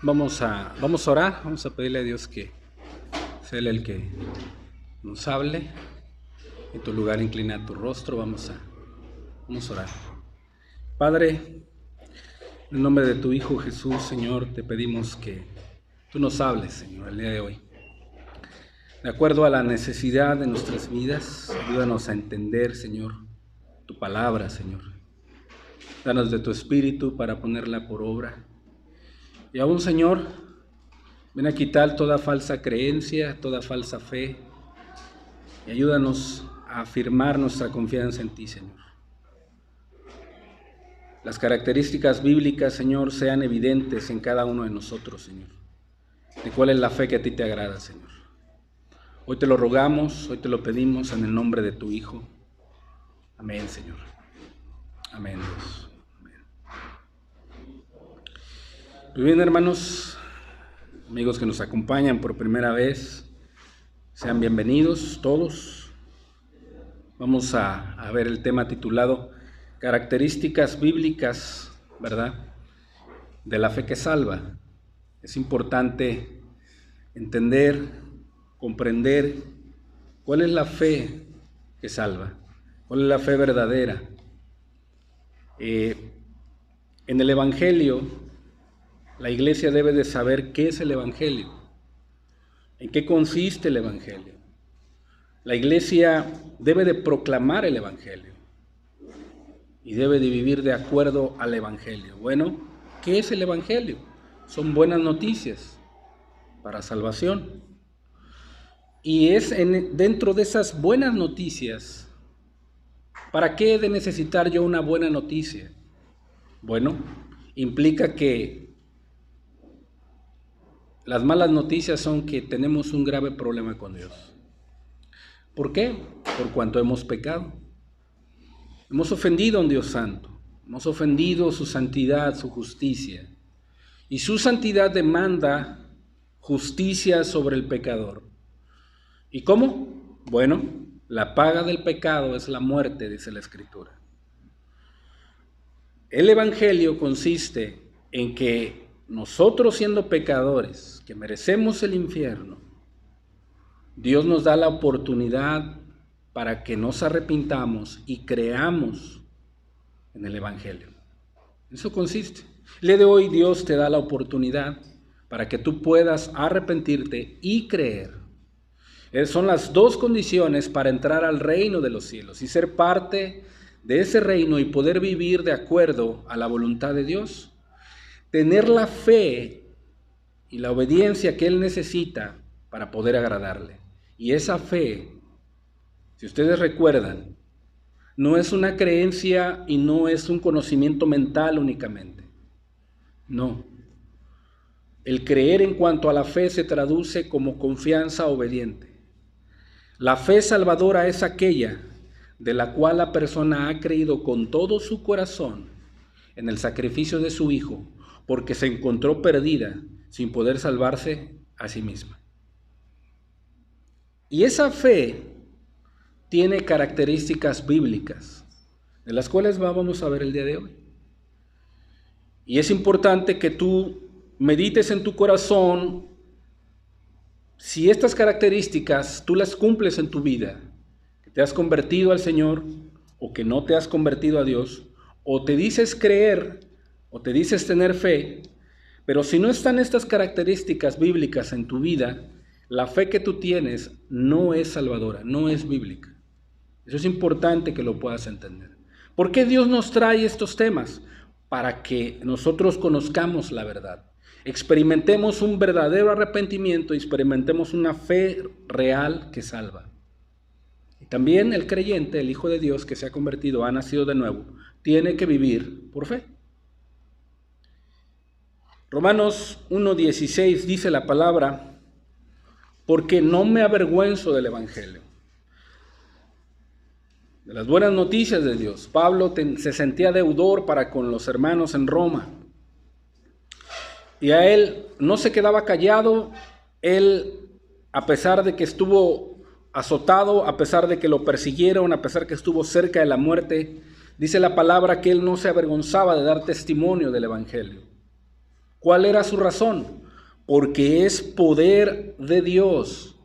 Vamos a orar, vamos a pedirle a Dios que sea Él el que nos hable. En tu lugar inclina tu rostro, vamos a orar. Padre, en el nombre de tu Hijo Jesús, Señor, te pedimos que tú nos hables, Señor, el día de hoy. De acuerdo a la necesidad de nuestras vidas, ayúdanos a entender, Señor, tu palabra, Señor. Danos de tu espíritu para ponerla por obra. Y aún, Señor, ven a quitar toda falsa creencia, toda falsa fe, y ayúdanos a afirmar nuestra confianza en ti, Señor. Las características bíblicas, Señor, sean evidentes en cada uno de nosotros, Señor. De cuál es la fe que a ti te agrada, Señor. Hoy te lo rogamos, hoy te lo pedimos en el nombre de tu Hijo. Amén, Señor. Amén, Dios. Amén. Muy bien, hermanos, amigos que nos acompañan por primera vez, sean bienvenidos todos. Vamos a ver el tema titulado Características bíblicas, ¿verdad?, de la fe que salva. Es importante entender, comprender cuál es la fe que salva, cuál es la fe verdadera. En el Evangelio, la iglesia debe de saber qué es el Evangelio, en qué consiste el Evangelio. La iglesia debe de proclamar el Evangelio y debe de vivir de acuerdo al Evangelio. Bueno, ¿qué es el Evangelio? Son buenas noticias para salvación. Y es dentro de esas buenas noticias, ¿para qué he de necesitar yo una buena noticia? Bueno, implica que las malas noticias son que tenemos un grave problema con Dios. ¿Por qué? Por cuanto hemos pecado. Hemos ofendido a un Dios santo, hemos ofendido su santidad, su justicia. Y su santidad demanda justicia sobre el pecador. ¿Y cómo? Bueno, la paga del pecado es la muerte, dice la Escritura. El Evangelio consiste en que nosotros, siendo pecadores, que merecemos el infierno, Dios nos da la oportunidad para que nos arrepintamos y creamos en el Evangelio. Eso consiste. El día de hoy Dios te da la oportunidad para que tú puedas arrepentirte y creer. Son las dos condiciones para entrar al reino de los cielos y ser parte de ese reino y poder vivir de acuerdo a la voluntad de Dios. Tener la fe y la obediencia que Él necesita para poder agradarle. Y esa fe, si ustedes recuerdan, no es una creencia y no es un conocimiento mental únicamente. No. El creer en cuanto a la fe se traduce como confianza obediente. La fe salvadora es aquella de la cual la persona ha creído con todo su corazón en el sacrificio de su Hijo, porque se encontró perdida sin poder salvarse a sí misma. Y esa fe tiene características bíblicas, de las cuales vamos a ver el día de hoy. Y es importante que tú medites en tu corazón si estas características tú las cumples en tu vida, que te has convertido al Señor o que no te has convertido a Dios, o te dices creer o te dices tener fe, pero si no están estas características bíblicas en tu vida, la fe que tú tienes no es salvadora, no es bíblica. Eso es importante que lo puedas entender. ¿Por qué Dios nos trae estos temas? Para que nosotros conozcamos la verdad, experimentemos un verdadero arrepentimiento y experimentemos una fe real que salva. Y también el creyente, el Hijo de Dios que se ha convertido, ha nacido de nuevo, tiene que vivir por fe. Romanos 1:16 dice la palabra: porque no me avergüenzo del Evangelio, de las buenas noticias de Dios. Pablo se sentía deudor para con los hermanos en Roma. Y a él no se quedaba callado. Él, a pesar de que estuvo azotado, a pesar de que lo persiguieron, a pesar que estuvo cerca de la muerte, dice la palabra que él no se avergonzaba de dar testimonio del Evangelio. ¿Cuál era su razón? Porque es poder de Dios,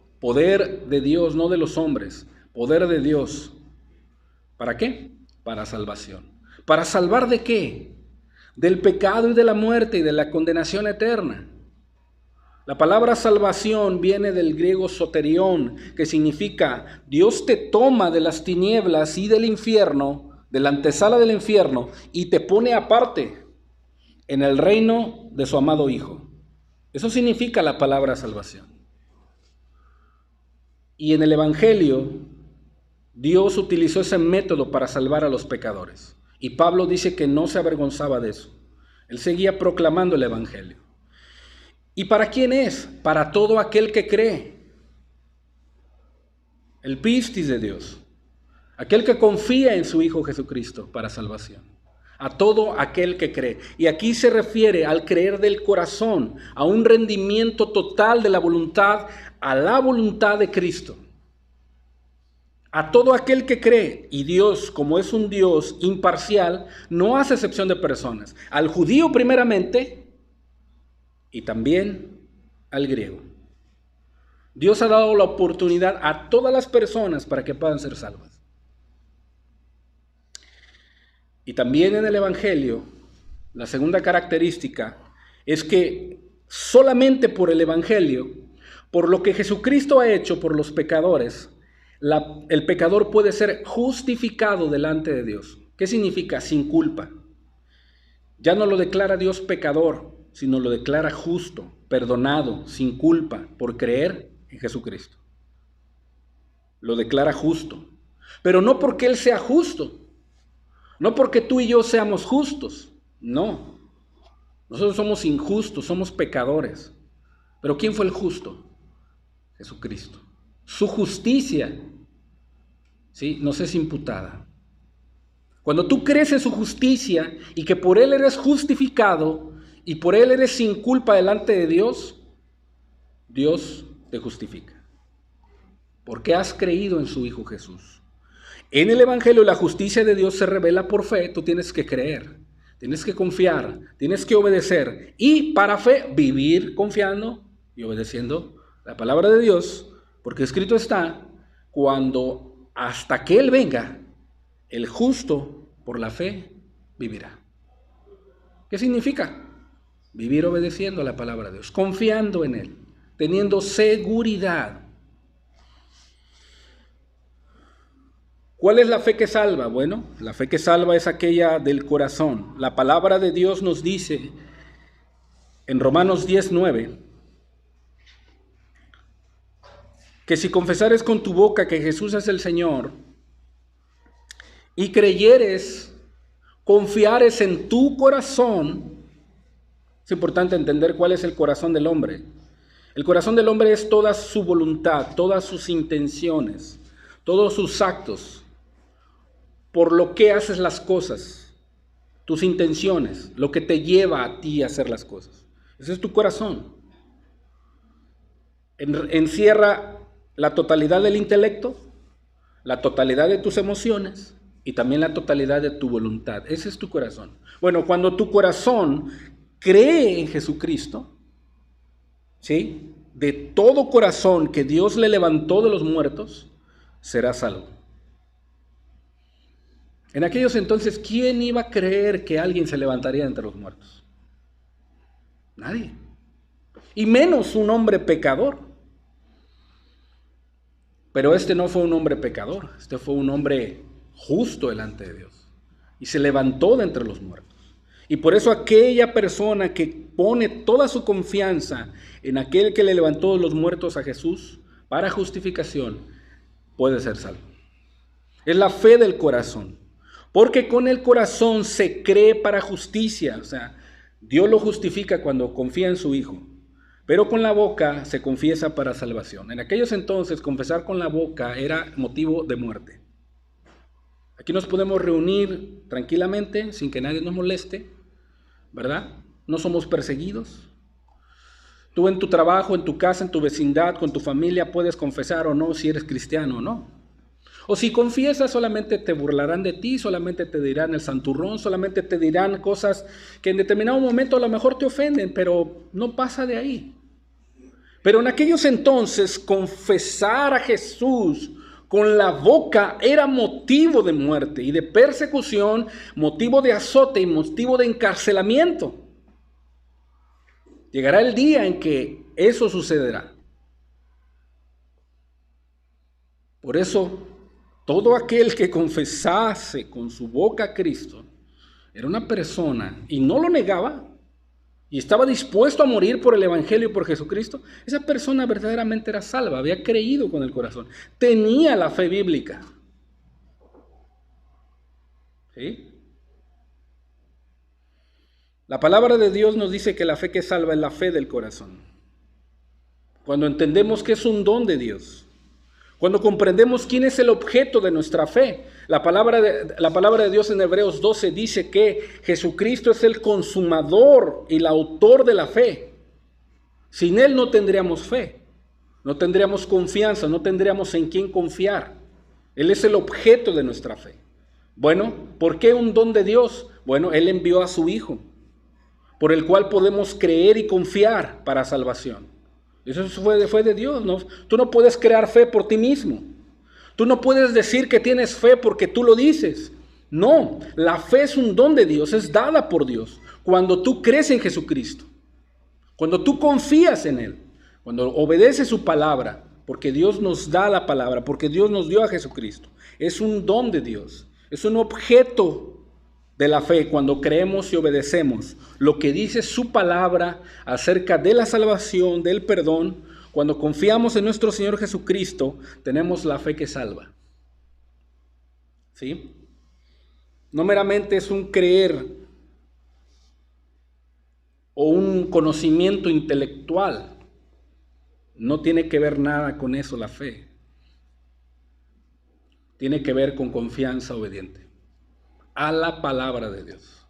no de los hombres, poder de Dios. ¿Para qué? Para salvación. ¿Para salvar de qué? Del pecado y de la muerte y de la condenación eterna. La palabra salvación viene del griego soterión, que significa Dios te toma de las tinieblas y del infierno, de la antesala del infierno, y te pone aparte en el reino de su amado Hijo. Eso significa la palabra salvación. Y en el Evangelio, Dios utilizó ese método para salvar a los pecadores. Y Pablo dice que no se avergonzaba de eso. Él seguía proclamando el Evangelio. ¿Y para quién es? Para todo aquel que cree. El pistis de Dios. Aquel que confía en su Hijo Jesucristo para salvación. A todo aquel que cree. Y aquí se refiere al creer del corazón, a un rendimiento total de la voluntad a la voluntad de Cristo. A todo aquel que cree. Y Dios, como es un Dios imparcial, no hace excepción de personas. Al judío primeramente y también al griego. Dios ha dado la oportunidad a todas las personas para que puedan ser salvas. Y también en el Evangelio, la segunda característica es que solamente por el Evangelio, por lo que Jesucristo ha hecho por los pecadores, el pecador puede ser justificado delante de Dios. ¿Qué significa? Sin culpa. Ya no lo declara Dios pecador, sino lo declara justo, perdonado, sin culpa, por creer en Jesucristo. Lo declara justo. Pero no porque Él sea justo, no porque tú y yo seamos justos, no. Nosotros somos injustos, somos pecadores. Pero ¿quién fue el justo? Jesucristo. Su justicia, ¿sí?, nos es imputada. Cuando tú crees en su justicia y que por Él eres justificado y por Él eres sin culpa delante de Dios, Dios te justifica. Porque has creído en su Hijo Jesús. En el Evangelio la justicia de Dios se revela por fe. Tú tienes que creer, tienes que confiar, tienes que obedecer. Y para fe vivir confiando y obedeciendo la palabra de Dios. Porque escrito está, cuando hasta que Él venga, el justo por la fe vivirá. ¿Qué significa? Vivir obedeciendo a la palabra de Dios, confiando en Él, teniendo seguridad. ¿Cuál es la fe que salva? Bueno, la fe que salva es aquella del corazón. La palabra de Dios nos dice en Romanos 10:9 que si confesares con tu boca que Jesús es el Señor y creyeres, confiares en tu corazón. Es importante entender cuál es el corazón del hombre. El corazón del hombre es toda su voluntad, todas sus intenciones, todos sus actos, por lo que haces las cosas, tus intenciones, lo que te lleva a ti a hacer las cosas. Ese es tu corazón. Encierra la totalidad del intelecto, la totalidad de tus emociones y también la totalidad de tu voluntad. Ese es tu corazón. Bueno, cuando tu corazón cree en Jesucristo, ¿sí?, de todo corazón que Dios le levantó de los muertos, será salvo. En aquellos entonces, ¿quién iba a creer que alguien se levantaría entre los muertos? Nadie. Y menos un hombre pecador. Pero este no fue un hombre pecador, este fue un hombre justo delante de Dios. Y se levantó de entre los muertos. Y por eso aquella persona que pone toda su confianza en aquel que le levantó de los muertos a Jesús para justificación, puede ser salvo. Es la fe del corazón. Porque con el corazón se cree para justicia. O sea, Dios lo justifica cuando confía en su Hijo. Pero con la boca se confiesa para salvación. En aquellos entonces, confesar con la boca era motivo de muerte. Aquí nos podemos reunir tranquilamente, sin que nadie nos moleste, ¿verdad? No somos perseguidos. Tú en tu trabajo, en tu casa, en tu vecindad, con tu familia, puedes confesar o no si eres cristiano o no. O si confiesas, solamente te burlarán de ti, solamente te dirán el santurrón, solamente te dirán cosas que en determinado momento a lo mejor te ofenden, pero no pasa de ahí. Pero en aquellos entonces, confesar a Jesús con la boca era motivo de muerte y de persecución, motivo de azote y motivo de encarcelamiento. Llegará el día en que eso sucederá. Por eso, todo aquel que confesase con su boca a Cristo era una persona y no lo negaba y estaba dispuesto a morir por el Evangelio y por Jesucristo. Esa persona verdaderamente era salva, había creído con el corazón, tenía la fe bíblica. ¿Sí? La palabra de Dios nos dice que la fe que salva es la fe del corazón. Cuando entendemos que es un don de Dios, cuando comprendemos quién es el objeto de nuestra fe. La palabra de Dios en Hebreos 12 dice que Jesucristo es el consumador y el autor de la fe. Sin Él no tendríamos fe, no tendríamos confianza, no tendríamos en quién confiar. Él es el objeto de nuestra fe. Bueno, ¿por qué un don de Dios? Bueno, Él envió a su Hijo, por el cual podemos creer y confiar para salvación. Eso fue de Dios, ¿no? Tú no puedes crear fe por ti mismo. Tú no puedes decir que tienes fe porque tú lo dices. No, la fe es un don de Dios, es dada por Dios. Cuando tú crees en Jesucristo, cuando tú confías en Él, cuando obedeces su palabra, porque Dios nos da la palabra, porque Dios nos dio a Jesucristo. Es un don de Dios, es un objeto de la fe cuando creemos y obedecemos lo que dice su palabra acerca de la salvación, del perdón. Cuando confiamos en nuestro Señor Jesucristo, tenemos la fe que salva. ¿Sí? No meramente es un creer o un conocimiento intelectual. No tiene que ver nada con eso la fe. Tiene que ver con confianza obediente a la palabra de Dios,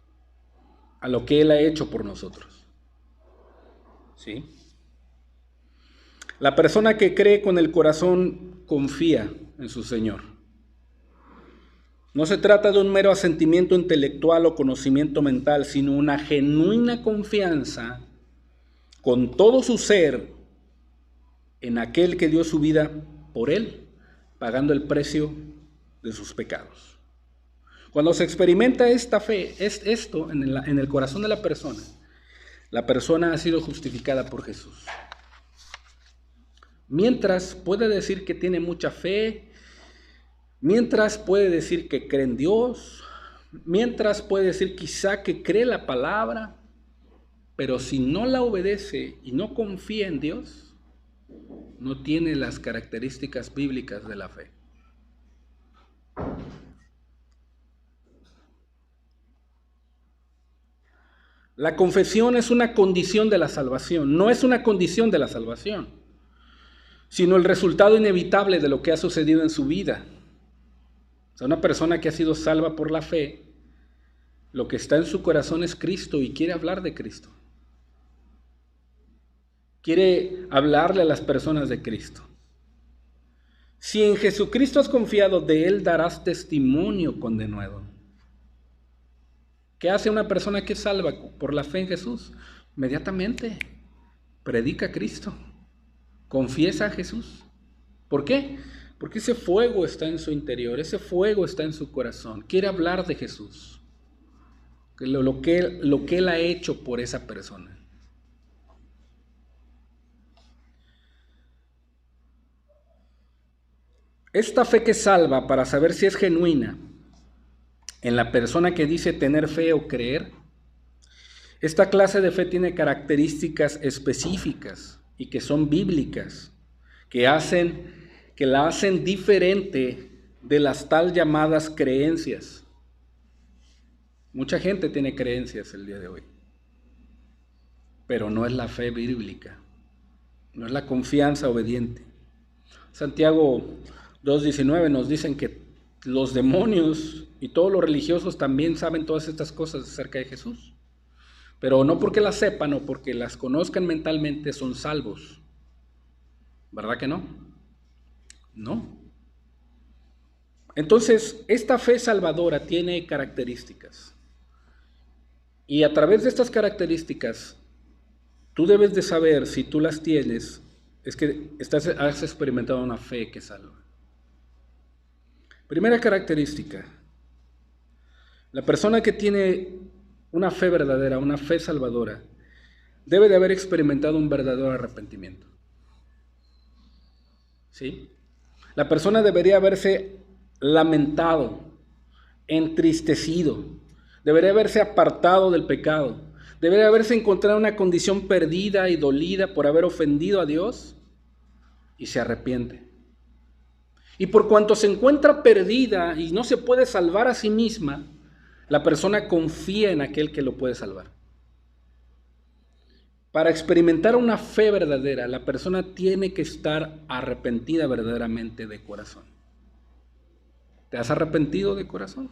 a lo que Él ha hecho por nosotros. ¿Sí? La persona que cree con el corazón confía en su Señor. No se trata de un mero asentimiento intelectual o conocimiento mental, sino una genuina confianza con todo su ser en aquel que dio su vida por Él, pagando el precio de sus pecados. Cuando se experimenta esta fe, esto en el corazón de la persona ha sido justificada por Jesús. Mientras puede decir que tiene mucha fe, mientras puede decir que cree en Dios, mientras puede decir quizá que cree la palabra, pero si no la obedece y no confía en Dios, no tiene las características bíblicas de la fe. La confesión es una condición de la salvación, no es una condición de la salvación, sino el resultado inevitable de lo que ha sucedido en su vida. O sea, una persona que ha sido salva por la fe, lo que está en su corazón es Cristo y quiere hablar de Cristo. Quiere hablarle a las personas de Cristo. Si en Jesucristo has confiado, de Él darás testimonio con denuedo. ¿Qué hace una persona que es salva por la fe en Jesús? Inmediatamente predica a Cristo, confiesa a Jesús. ¿Por qué? Porque ese fuego está en su interior, ese fuego está en su corazón. Quiere hablar de Jesús, lo que Él ha hecho por esa persona. Esta fe que salva, para saber si es genuina en la persona que dice tener fe o creer, esta clase de fe tiene características específicas y que son bíblicas, que la hacen diferente de las tal llamadas creencias. Mucha gente tiene creencias el día de hoy, pero no es la fe bíblica, no es la confianza obediente. Santiago 2:19 nos dicen que los demonios y todos los religiosos también saben todas estas cosas acerca de Jesús, pero no porque las sepan o porque las conozcan mentalmente son salvos. ¿Verdad que no? No. Entonces, esta fe salvadora tiene características. Y a través de estas características, tú debes de saber si tú las tienes, es que has experimentado una fe que salva. Primera característica, la persona que tiene una fe verdadera, una fe salvadora, debe de haber experimentado un verdadero arrepentimiento. ¿Sí? La persona debería haberse lamentado, entristecido, debería haberse apartado del pecado, debería haberse encontrado en una condición perdida y dolida por haber ofendido a Dios y se arrepiente. Y por cuanto se encuentra perdida y no se puede salvar a sí misma, la persona confía en aquel que lo puede salvar. Para experimentar una fe verdadera, la persona tiene que estar arrepentida verdaderamente de corazón. ¿Te has arrepentido de corazón?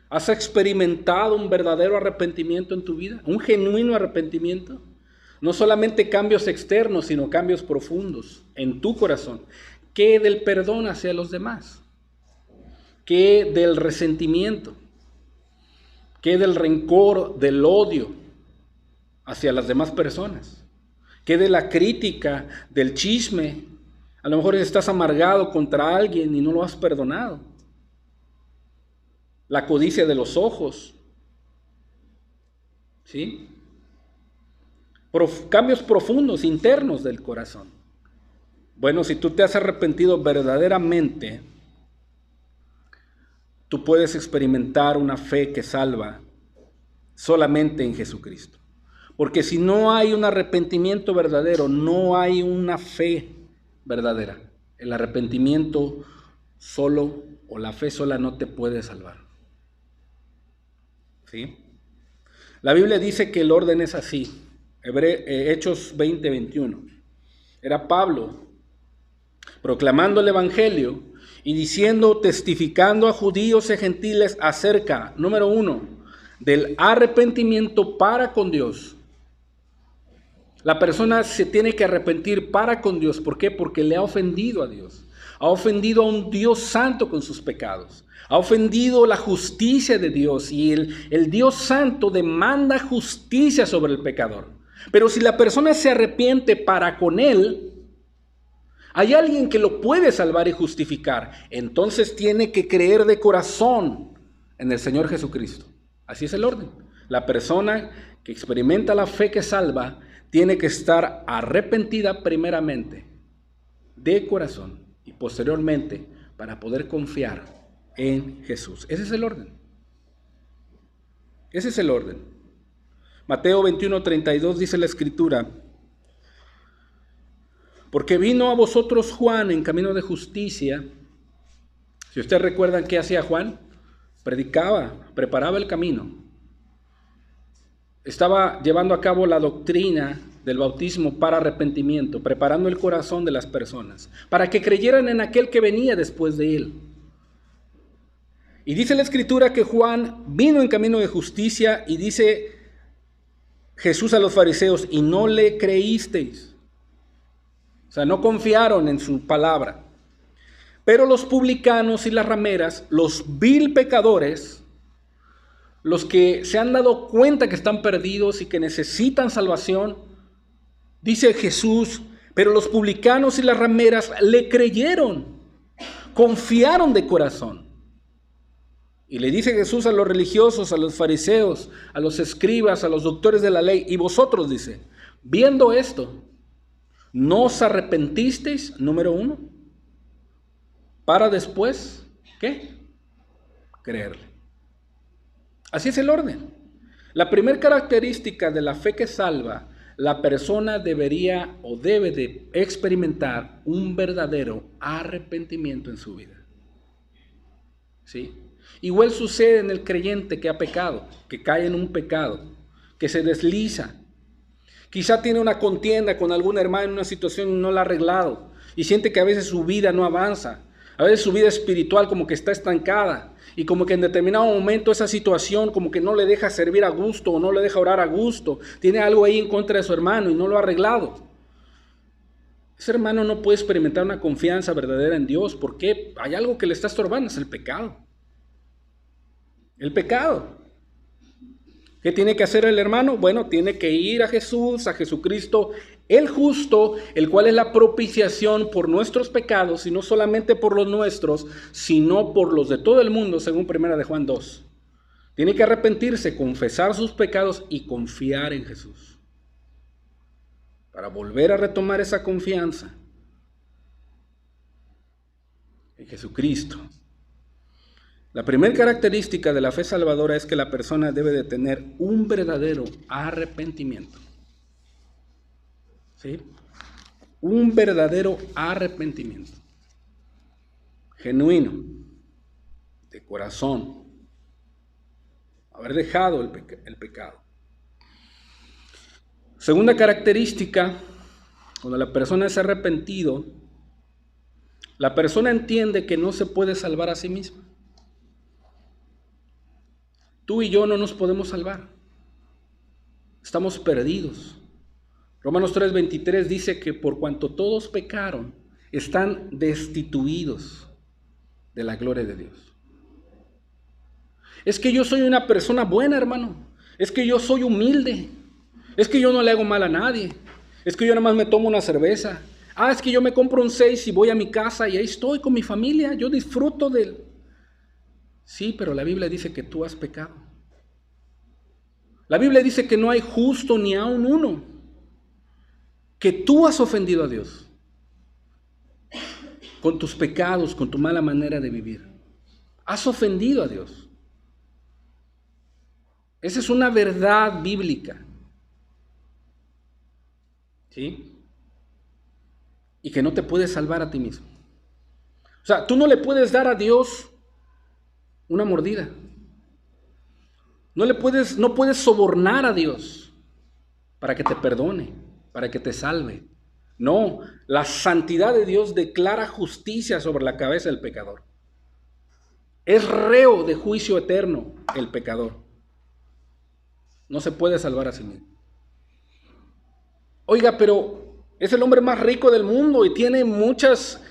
¿Has experimentado un verdadero arrepentimiento en tu vida? ¿Un genuino arrepentimiento? No solamente cambios externos, sino cambios profundos en tu corazón. ¿Qué del perdón hacia los demás? ¿Qué del resentimiento? ¿Qué del rencor, del odio hacia las demás personas? ¿Qué de la crítica, del chisme? A lo mejor estás amargado contra alguien y no lo has perdonado. La codicia de los ojos. ¿Sí? Cambios profundos, internos del corazón. Bueno, si tú te has arrepentido verdaderamente, tú puedes experimentar una fe que salva solamente en Jesucristo. Porque si no hay un arrepentimiento verdadero, no hay una fe verdadera. El arrepentimiento solo o la fe sola no te puede salvar. ¿Sí? La Biblia dice que el orden es así. Hechos 20:21. Era Pablo proclamando el evangelio y diciendo, testificando a judíos y gentiles acerca, número 1, del arrepentimiento para con Dios. La persona se tiene que arrepentir para con Dios. ¿Por qué? Porque le ha ofendido a Dios. Ha ofendido a un Dios santo con sus pecados. Ha ofendido la justicia de Dios. Y el Dios santo demanda justicia sobre el pecador. Pero si la persona se arrepiente para con él, hay alguien que lo puede salvar y justificar. Entonces tiene que creer de corazón en el Señor Jesucristo. Así es el orden. La persona que experimenta la fe que salva tiene que estar arrepentida primeramente de corazón y posteriormente para poder confiar en Jesús. Ese es el orden. Ese es el orden. Mateo 21:32 dice la Escritura: porque vino a vosotros Juan en camino de justicia. Si ustedes recuerdan qué hacía Juan, predicaba, preparaba el camino. Estaba llevando a cabo la doctrina del bautismo para arrepentimiento, preparando el corazón de las personas, para que creyeran en aquel que venía después de él. Y dice la Escritura que Juan vino en camino de justicia y dice Jesús a los fariseos, y no le creísteis. O sea, no confiaron en su palabra. Pero los publicanos y las rameras, los vil pecadores, los que se han dado cuenta que están perdidos y que necesitan salvación, dice Jesús, pero los publicanos y las rameras le creyeron, confiaron de corazón. Y le dice Jesús a los religiosos, a los fariseos, a los escribas, a los doctores de la ley, y vosotros, dice, viendo esto, ¿no os arrepentisteis? Número 1, para después, ¿qué? Creerle. Así es el orden. La primera característica de la fe que salva, la persona debería o debe de experimentar un verdadero arrepentimiento en su vida. ¿Sí? Igual sucede en el creyente que ha pecado, que cae en un pecado, que se desliza. Quizá tiene una contienda con algún hermano en una situación y no la ha arreglado y siente que a veces su vida no avanza. A veces su vida espiritual como que está estancada y como que en determinado momento esa situación como que no le deja servir a gusto o no le deja orar a gusto. Tiene algo ahí en contra de su hermano y no lo ha arreglado. ese hermano no puede experimentar una confianza verdadera en Dios. ¿Por qué? Hay algo que le está estorbando, es el pecado. El pecado. ¿Qué tiene que hacer el hermano? Bueno, tiene que ir a Jesús, a Jesucristo, el justo, el cual es la propiciación por nuestros pecados, y no solamente por los nuestros, sino por los de todo el mundo, según 1 de Juan 2. Tiene que arrepentirse, confesar sus pecados y confiar en Jesús, para volver a retomar esa confianza en Jesucristo. La primera característica de la fe salvadora es que la persona debe de tener un verdadero arrepentimiento. ¿Sí? Un verdadero arrepentimiento. Genuino, de corazón. Haber dejado el pecado. Segunda característica, cuando la persona es arrepentido, la persona entiende que no se puede salvar a sí misma. Tú y yo no nos podemos salvar. Estamos perdidos. Romanos 3:23 dice que por cuanto todos pecaron, están destituidos de la gloria de Dios. Es que yo soy una persona buena, hermano. Es que yo soy humilde. Es que yo no le hago mal a nadie. Es que yo nada más me tomo una cerveza. Es que yo me compro un 6 y voy a mi casa y ahí estoy con mi familia. Yo disfruto del... Sí, pero la Biblia dice que tú has pecado. La Biblia dice que no hay justo ni aun uno. Que tú has ofendido a Dios. Con tus pecados, con tu mala manera de vivir. Has ofendido a Dios. Esa es una verdad bíblica. ¿Sí? Y que no te puedes salvar a ti mismo. O sea, tú no le puedes dar a Dios una mordida. No puedes sobornar a Dios para que te perdone, para que te salve. No, la santidad de Dios declara justicia sobre la cabeza del pecador. Es reo de juicio eterno el pecador. No se puede salvar a sí mismo. Oiga, pero es el hombre más rico del mundo y tiene muchas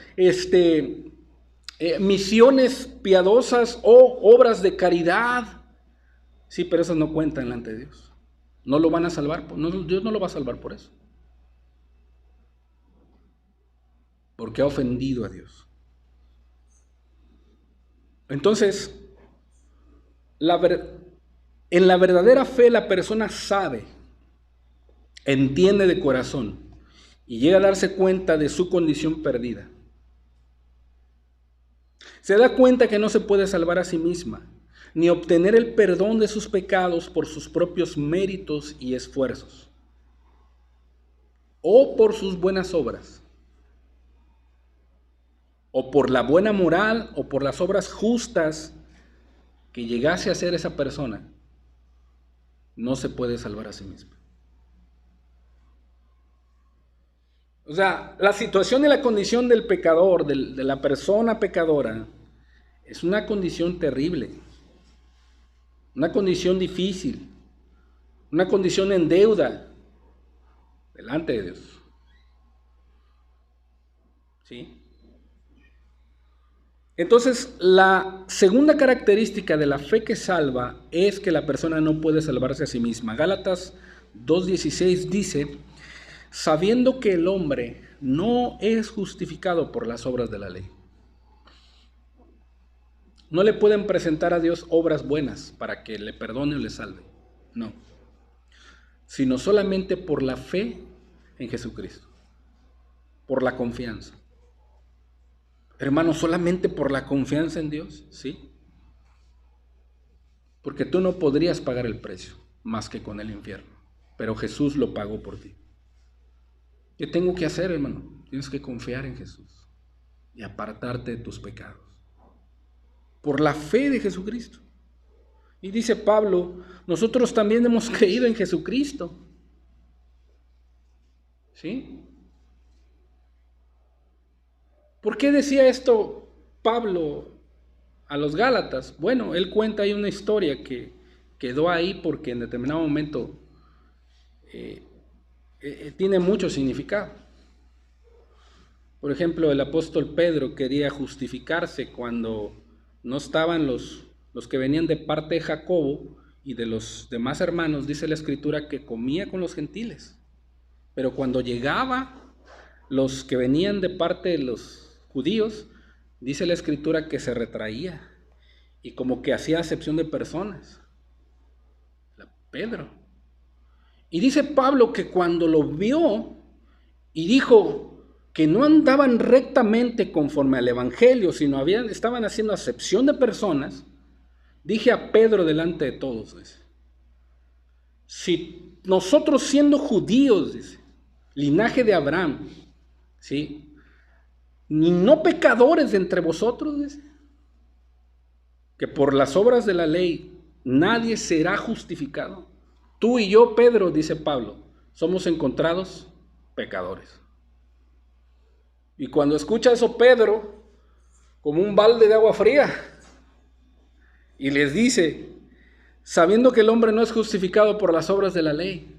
misiones piadosas o obras de caridad. Sí, pero esas no cuentan delante de Dios. No lo van a salvar. Dios no lo va a salvar por eso. Porque ha ofendido a Dios. Entonces, en la verdadera fe la persona sabe, entiende de corazón y llega a darse cuenta de su condición perdida. Se da cuenta que no se puede salvar a sí misma, ni obtener el perdón de sus pecados por sus propios méritos y esfuerzos, o por sus buenas obras, o por la buena moral, o por las obras justas que llegase a ser esa persona. No se puede salvar a sí misma. O sea, la situación y la condición del pecador, de la persona pecadora, es una condición terrible, una condición difícil, una condición en deuda delante de Dios. ¿Sí? Entonces, la segunda característica de la fe que salva es que la persona no puede salvarse a sí misma. Gálatas 2:16 dice: sabiendo que el hombre no es justificado por las obras de la ley. No le pueden presentar a Dios obras buenas para que le perdone o le salve. No. Sino solamente por la fe en Jesucristo. Por la confianza. Hermano, solamente por la confianza en Dios, ¿sí? Porque tú no podrías pagar el precio más que con el infierno. Pero Jesús lo pagó por ti. ¿Qué tengo que hacer, hermano? Tienes que confiar en Jesús y apartarte de tus pecados. Por la fe de Jesucristo. Y dice Pablo, nosotros también hemos creído en Jesucristo. ¿Sí? ¿Por qué decía esto Pablo a los Gálatas? Bueno, él cuenta ahí una historia que quedó ahí porque en determinado momento tiene mucho significado. Por ejemplo, el apóstol Pedro quería justificarse cuando no estaban los que venían de parte de Jacobo y de los demás hermanos. Dice la Escritura que comía con los gentiles. Pero cuando llegaba los que venían de parte de los judíos, dice la Escritura que se retraía y como que hacía acepción de personas. Pedro. Y dice Pablo que cuando lo vio y dijo que no andaban rectamente conforme al evangelio, sino estaban haciendo acepción de personas, dije a Pedro delante de todos, dice, si nosotros siendo judíos, dice, linaje de Abraham, ¿sí? Ni no pecadores de entre vosotros, dice, que por las obras de la ley nadie será justificado. Tú y yo, Pedro, dice Pablo, somos encontrados pecadores. Y cuando escucha eso Pedro, como un balde de agua fría, y les dice, sabiendo que el hombre no es justificado por las obras de la ley,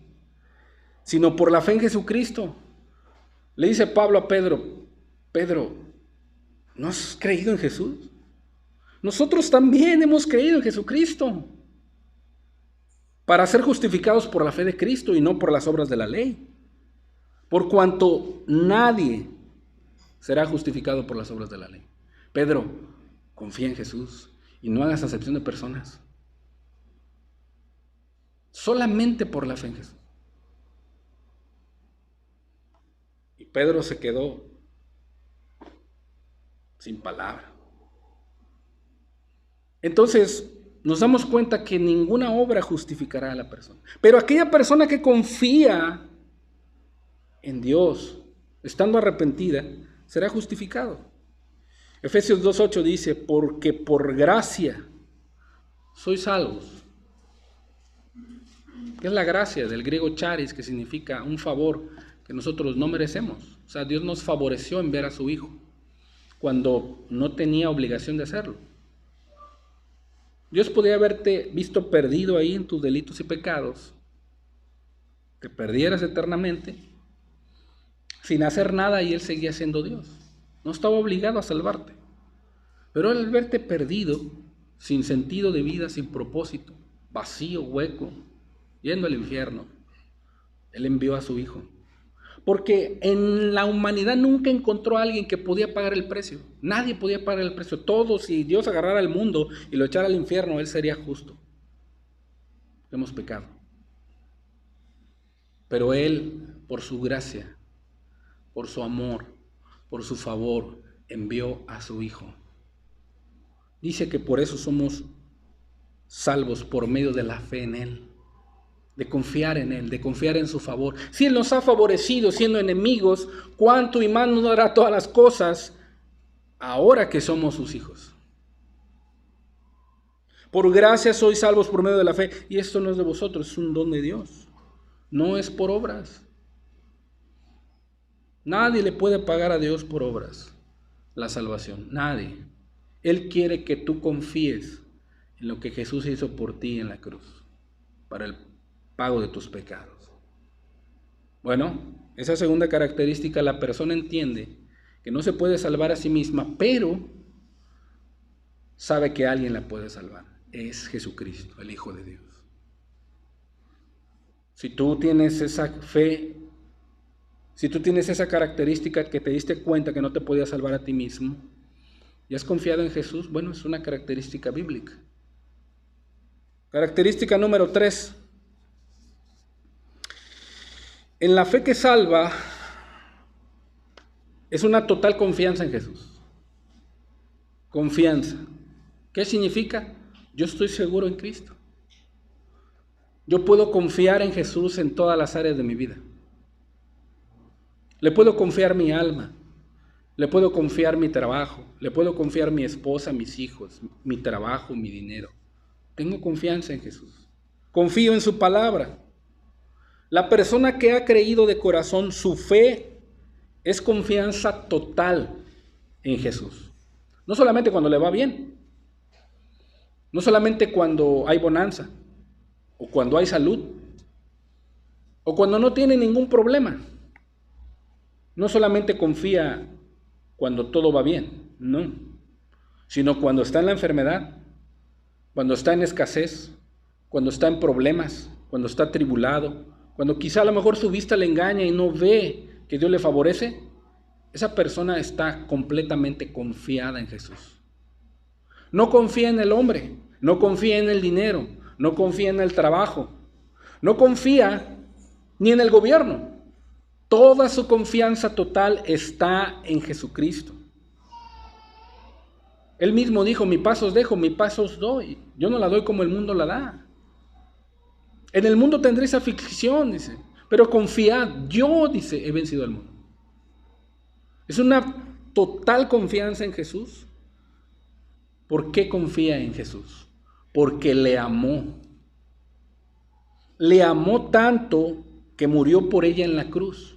sino por la fe en Jesucristo, le dice Pablo a Pedro, Pedro, ¿no has creído en Jesús? Nosotros también hemos creído en Jesucristo para ser justificados por la fe de Cristo y no por las obras de la ley. Por cuanto nadie será justificado por las obras de la ley. Pedro, confía en Jesús y no hagas acepción de personas. Solamente por la fe en Jesús. Y Pedro se quedó sin palabra. Entonces nos damos cuenta que ninguna obra justificará a la persona. Pero aquella persona que confía en Dios, estando arrepentida, será justificado. Efesios 2:8 dice, porque por gracia sois salvos. ¿Qué es la gracia? Del griego charis, que significa un favor que nosotros no merecemos. O sea, Dios nos favoreció en enviar a su Hijo cuando no tenía obligación de hacerlo. Dios podía haberte visto perdido ahí en tus delitos y pecados, te perdieras eternamente, sin hacer nada, y Él seguía siendo Dios. No estaba obligado a salvarte. Pero al verte perdido, sin sentido de vida, sin propósito, vacío, hueco, yendo al infierno, Él envió a su Hijo. Porque en la humanidad nunca encontró a alguien que podía pagar el precio. Nadie podía pagar el precio. Todos, si Dios agarrara al mundo y lo echara al infierno, Él sería justo. Hemos pecado. Pero Él, por su gracia, por su amor, por su favor, envió a su Hijo. Dice que por eso somos salvos por medio de la fe en Él, de confiar en Él, de confiar en su favor. Si Él nos ha favorecido siendo enemigos, ¿cuánto y más nos dará todas las cosas ahora que somos sus hijos? Por gracia sois salvos por medio de la fe. Y esto no es de vosotros, es un don de Dios. No es por obras. Nadie le puede pagar a Dios por obras la salvación. Nadie. Él quiere que tú confíes en lo que Jesús hizo por ti en la cruz, para el pago de tus pecados. Bueno, esa segunda característica, la persona entiende que no se puede salvar a sí misma, pero sabe que alguien la puede salvar. Es Jesucristo, el Hijo de Dios. Si tú tienes esa fe, si tú tienes esa característica que te diste cuenta que no te podías salvar a ti mismo y has confiado en Jesús, bueno, es una característica bíblica. Característica número 3. En la fe que salva es una total confianza en Jesús. Confianza. ¿Qué significa? Yo estoy seguro en Cristo. Yo puedo confiar en Jesús en todas las áreas de mi vida. Le puedo confiar mi alma, le puedo confiar mi trabajo, le puedo confiar mi esposa, mis hijos, mi trabajo, mi dinero. Tengo confianza en Jesús. Confío en su palabra. La persona que ha creído de corazón, su fe es confianza total en Jesús. No solamente cuando le va bien, no solamente cuando hay bonanza, o cuando hay salud, o cuando no tiene ningún problema. No solamente confía cuando todo va bien, no, sino cuando está en la enfermedad, cuando está en escasez, cuando está en problemas, cuando está atribulado, cuando quizá a lo mejor su vista le engaña y no ve que Dios le favorece. Esa persona está completamente confiada en Jesús. No confía en el hombre, no confía en el dinero, no confía en el trabajo, no confía ni en el gobierno. Toda su confianza total está en Jesucristo. Él mismo dijo, mi paz os dejo, mi paz os doy. Yo no la doy como el mundo la da. En el mundo tendréis aflicción, dice, pero confiad, yo, dice, he vencido al mundo. Es una total confianza en Jesús. ¿Por qué confía en Jesús? Porque le amó. Le amó tanto que murió por ella en la cruz,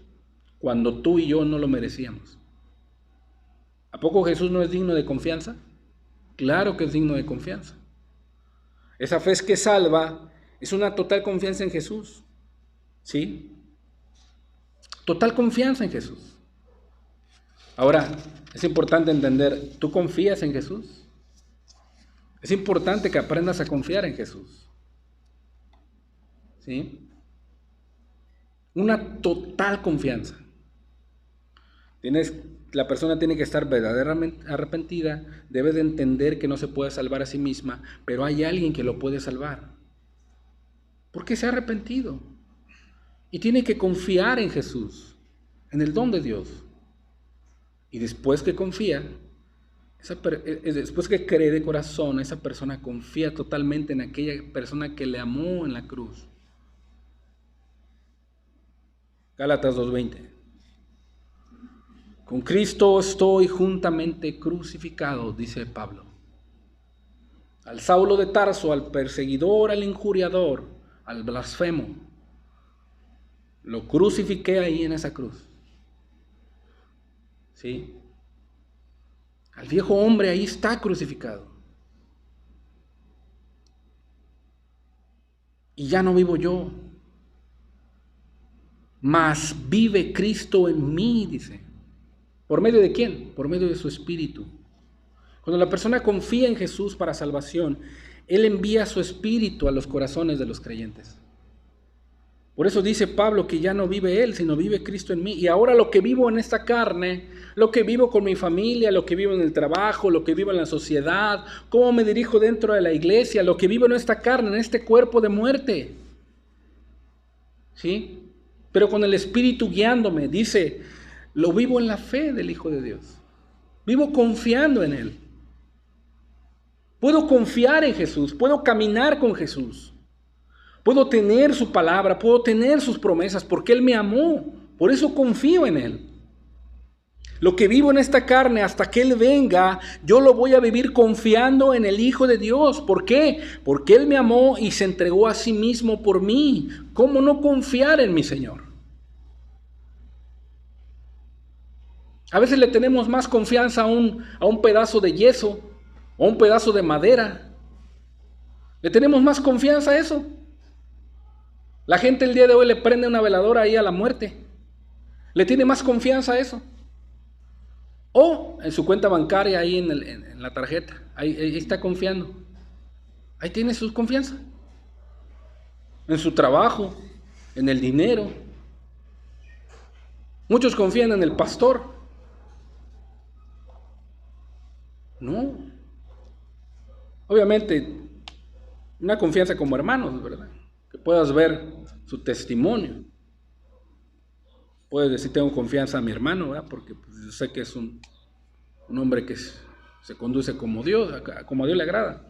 cuando tú y yo no lo merecíamos. ¿A poco Jesús no es digno de confianza? Claro que es digno de confianza. Esa fe que salva es una total confianza en Jesús. ¿Sí? Total confianza en Jesús. Ahora, es importante entender, ¿tú confías en Jesús? Es importante que aprendas a confiar en Jesús. ¿Sí? Una total confianza. La persona tiene que estar verdaderamente arrepentida, debe de entender que no se puede salvar a sí misma, pero hay alguien que lo puede salvar. Porque se ha arrepentido. Y tiene que confiar en Jesús, en el don de Dios. Y después que confía, después que cree de corazón, esa persona confía totalmente en aquella persona que le amó en la cruz. Gálatas 2:20. Con Cristo estoy juntamente crucificado, dice Pablo. Al Saulo de Tarso, al perseguidor, al injuriador, al blasfemo, lo crucifiqué ahí en esa cruz. ¿Sí? Al viejo hombre ahí está crucificado. Y ya no vivo yo, mas vive Cristo en mí, dice. ¿Por medio de quién? Por medio de su Espíritu. Cuando la persona confía en Jesús para salvación, Él envía su Espíritu a los corazones de los creyentes. Por eso dice Pablo que ya no vive Él, sino vive Cristo en mí. Y ahora lo que vivo en esta carne, lo que vivo con mi familia, lo que vivo en el trabajo, lo que vivo en la sociedad, cómo me dirijo dentro de la iglesia, lo que vivo en esta carne, en este cuerpo de muerte. ¿Sí? Pero con el Espíritu guiándome, dice, lo vivo en la fe del Hijo de Dios. Vivo confiando en Él. Puedo confiar en Jesús, puedo caminar con Jesús. Puedo tener su palabra, puedo tener sus promesas, porque Él me amó. Por eso confío en Él. Lo que vivo en esta carne hasta que Él venga, yo lo voy a vivir confiando en el Hijo de Dios. ¿Por qué? Porque Él me amó y se entregó a sí mismo por mí. ¿Cómo no confiar en mi Señor? A veces le tenemos más confianza a un pedazo de yeso o a un pedazo de madera. Le tenemos más confianza a eso. La gente el día de hoy le prende una veladora ahí a la muerte. Le tiene más confianza a eso. O en su cuenta bancaria, ahí en la tarjeta. Ahí está confiando. Ahí tiene su confianza. En su trabajo, en el dinero. Muchos confían en el pastor. No. Obviamente, una confianza como hermanos, ¿verdad? Que puedas ver su testimonio. Puedes decir, tengo confianza en mi hermano, ¿verdad? Porque pues, yo sé que es un hombre que se conduce como a Dios le agrada.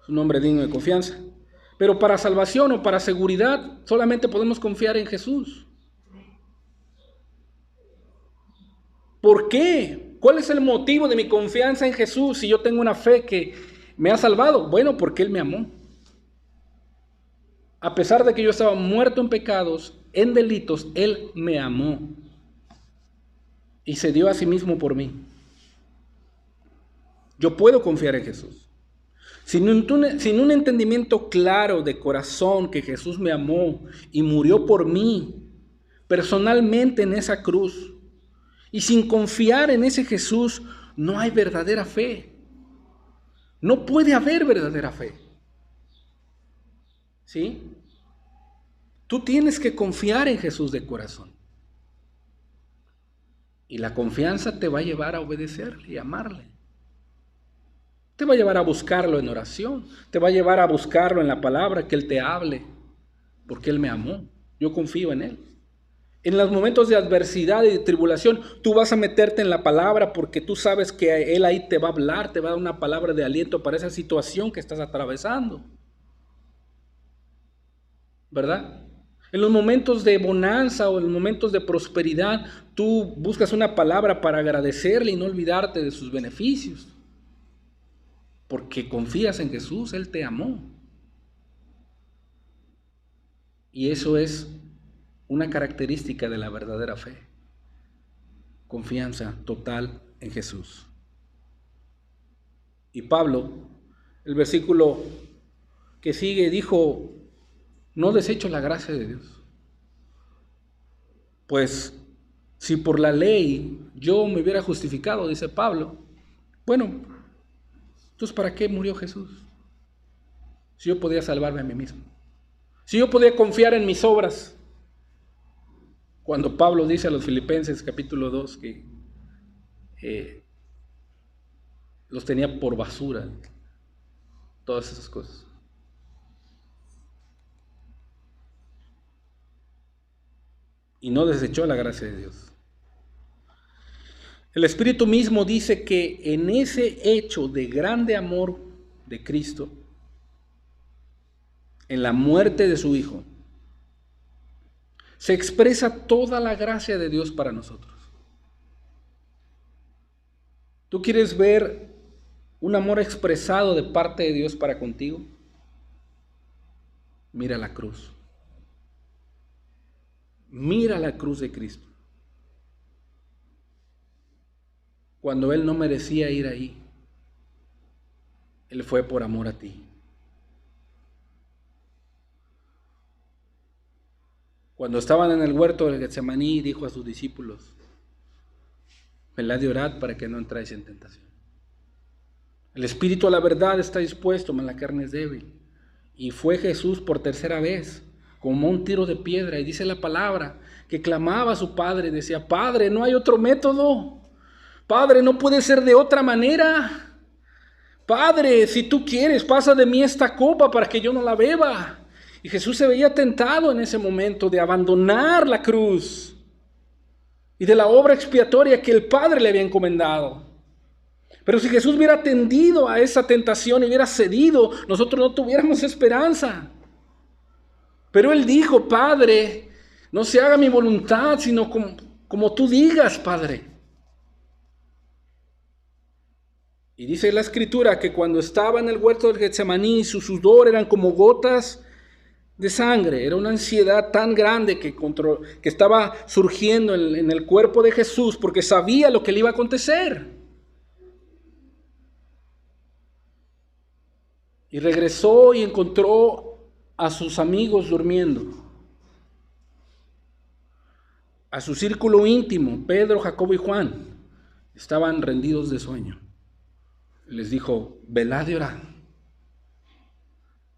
Es un hombre digno de confianza. Pero para salvación o para seguridad, solamente podemos confiar en Jesús. ¿Por qué? ¿Cuál es el motivo de mi confianza en Jesús si yo tengo una fe que me ha salvado? Bueno, porque Él me amó. A pesar de que yo estaba muerto en pecados, en delitos, Él me amó. Y se dio a sí mismo por mí. Yo puedo confiar en Jesús. Sin un entendimiento claro de corazón que Jesús me amó y murió por mí, personalmente en esa cruz, Y sin confiar en ese Jesús no hay verdadera fe. No puede haber verdadera fe. ¿Sí? Tú tienes que confiar en Jesús de corazón. Y la confianza te va a llevar a obedecerle y amarle. Te va a llevar a buscarlo en oración. Te va a llevar a buscarlo en la palabra, que Él te hable. Porque Él me amó. Yo confío en Él. En los momentos de adversidad y de tribulación, tú vas a meterte en la palabra porque tú sabes que Él ahí te va a hablar, te va a dar una palabra de aliento para esa situación que estás atravesando. ¿Verdad? En los momentos de bonanza o en los momentos de prosperidad, tú buscas una palabra para agradecerle y no olvidarte de sus beneficios. Porque confías en Jesús, Él te amó. Y eso es una característica de la verdadera fe. Confianza total en Jesús. Y Pablo, el versículo que sigue, dijo: no desecho la gracia de Dios. Pues si por la ley yo me hubiera justificado, dice Pablo, bueno, entonces ¿para qué murió Jesús? Si yo podía salvarme a mí mismo. Si yo podía confiar en mis obras. Cuando Pablo dice a los Filipenses capítulo 2 que los tenía por basura, todas esas cosas. Y no desechó la gracia de Dios. El Espíritu mismo dice que en ese hecho de grande amor de Cristo, en la muerte de su Hijo, se expresa toda la gracia de Dios para nosotros. ¿Tú quieres ver un amor expresado de parte de Dios para contigo? Mira la cruz. Mira la cruz de Cristo. Cuando Él no merecía ir ahí, Él fue por amor a ti. Cuando estaban en el huerto del Getsemaní, dijo a sus discípulos: velad y orad para que no entráis en tentación. El espíritu a la verdad está dispuesto, mas la carne es débil. Y fue Jesús por tercera vez, como un tiro de piedra, y dice la palabra, que clamaba a su Padre y decía: Padre, no hay otro método. Padre, no puede ser de otra manera. Padre, si tú quieres, pasa de mí esta copa para que yo no la beba. Y Jesús se veía tentado en ese momento de abandonar la cruz y de la obra expiatoria que el Padre le había encomendado. Pero si Jesús hubiera atendido a esa tentación y hubiera cedido, nosotros no tuviéramos esperanza. Pero Él dijo: Padre, no se haga mi voluntad, sino como tú digas, Padre. Y dice la Escritura que cuando estaba en el huerto del Getsemaní, su sudor eran como gotas de sangre. Era una ansiedad tan grande que estaba surgiendo en el cuerpo de Jesús, porque sabía lo que le iba a acontecer. Y regresó y encontró a sus amigos durmiendo. A su círculo íntimo, Pedro, Jacobo y Juan, estaban rendidos de sueño. Les dijo: velad y orad,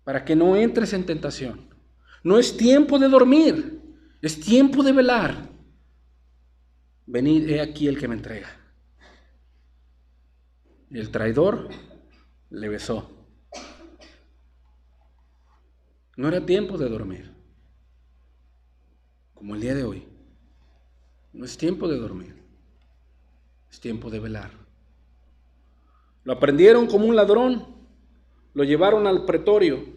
para que no entres en tentación. No es tiempo de dormir, es tiempo de velar. Venid, he aquí el que me entrega. Y el traidor le besó. No era tiempo de dormir, como el día de hoy. No es tiempo de dormir, es tiempo de velar. Lo aprendieron como un ladrón, lo llevaron al pretorio,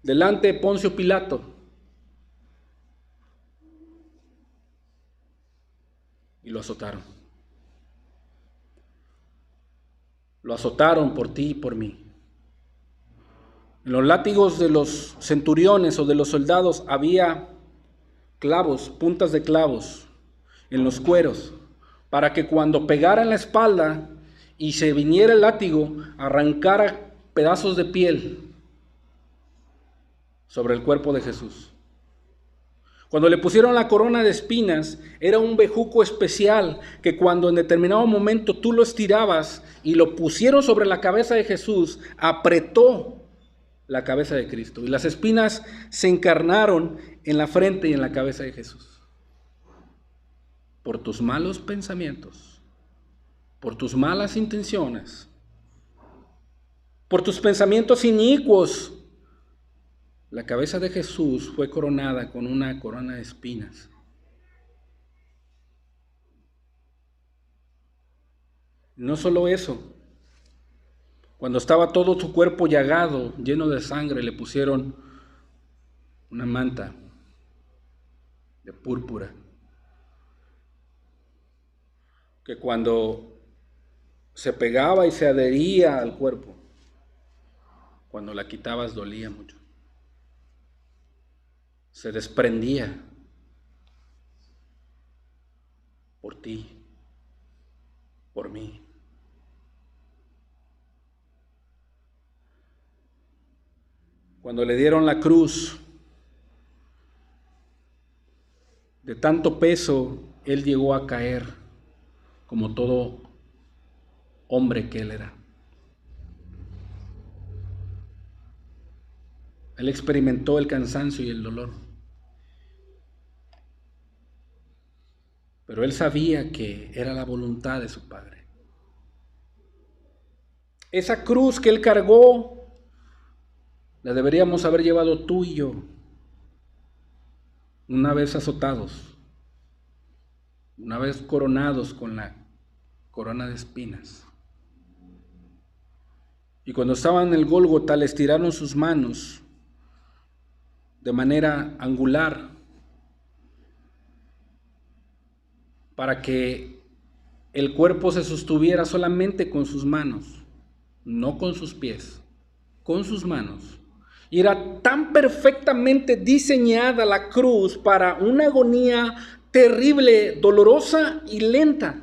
delante de Poncio Pilato. Y lo azotaron. Lo azotaron por ti y por mí. En los látigos de los centuriones o de los soldados había clavos, puntas de clavos en los cueros, para que cuando pegara en la espalda y se viniera el látigo, arrancara pedazos de piel sobre el cuerpo de Jesús. Cuando le pusieron la corona de espinas, era un bejuco especial que cuando en determinado momento tú lo estirabas y lo pusieron sobre la cabeza de Jesús, apretó la cabeza de Cristo. Y las espinas se encarnaron en la frente y en la cabeza de Jesús. Por tus malos pensamientos, por tus malas intenciones, por tus pensamientos inicuos, la cabeza de Jesús fue coronada con una corona de espinas. No solo eso, cuando estaba todo su cuerpo llagado, lleno de sangre, le pusieron una manta de púrpura, que cuando se pegaba y se adhería al cuerpo, cuando la quitabas dolía mucho. Se desprendía por ti, por mí. Cuando le dieron la cruz, de tanto peso, él llegó a caer como todo hombre que él era. Él experimentó el cansancio y el dolor. Pero él sabía que era la voluntad de su Padre. Esa cruz que él cargó, la deberíamos haber llevado tú y yo, una vez azotados, una vez coronados con la corona de espinas. Y cuando estaban en el Gólgota, le estiraron sus manos de manera angular para que el cuerpo se sostuviera solamente con sus manos, no con sus pies, con sus manos. Y era tan perfectamente diseñada la cruz para una agonía terrible, dolorosa y lenta,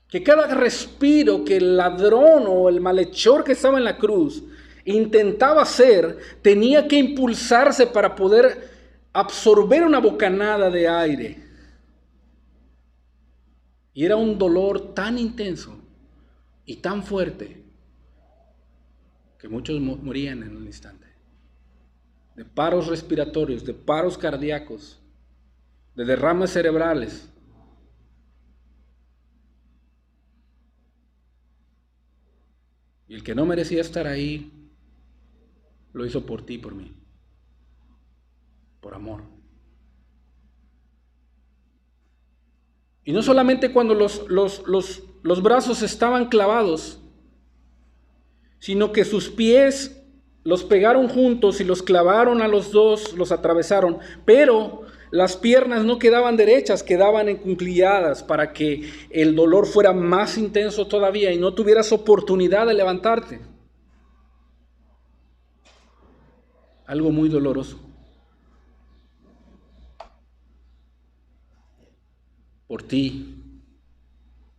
que cada respiro que el ladrón o el malhechor que estaba en la cruz intentaba hacer, tenía que impulsarse para poder absorber una bocanada de aire. Y era un dolor tan intenso y tan fuerte que muchos morían en un instante. De paros respiratorios, de paros cardíacos, de derrames cerebrales. Y el que no merecía estar ahí, lo hizo por ti y por mí, por amor. Y no solamente cuando los brazos estaban clavados, sino que sus pies los pegaron juntos y los clavaron a los dos, los atravesaron, pero las piernas no quedaban derechas, quedaban encuclilladas para que el dolor fuera más intenso todavía y no tuvieras oportunidad de levantarte. Algo muy doloroso. Por ti,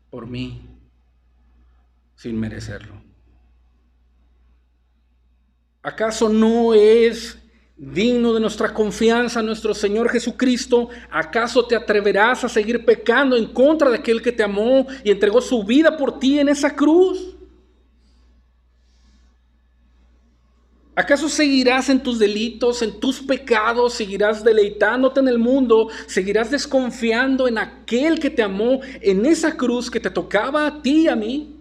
por mí, sin merecerlo. ¿Acaso no es digno de nuestra confianza nuestro Señor Jesucristo? ¿Acaso te atreverás a seguir pecando en contra de aquel que te amó y entregó su vida por ti en esa cruz? ¿Acaso seguirás en tus delitos, en tus pecados, seguirás deleitándote en el mundo, seguirás desconfiando en aquel que te amó en esa cruz que te tocaba a ti y a mí?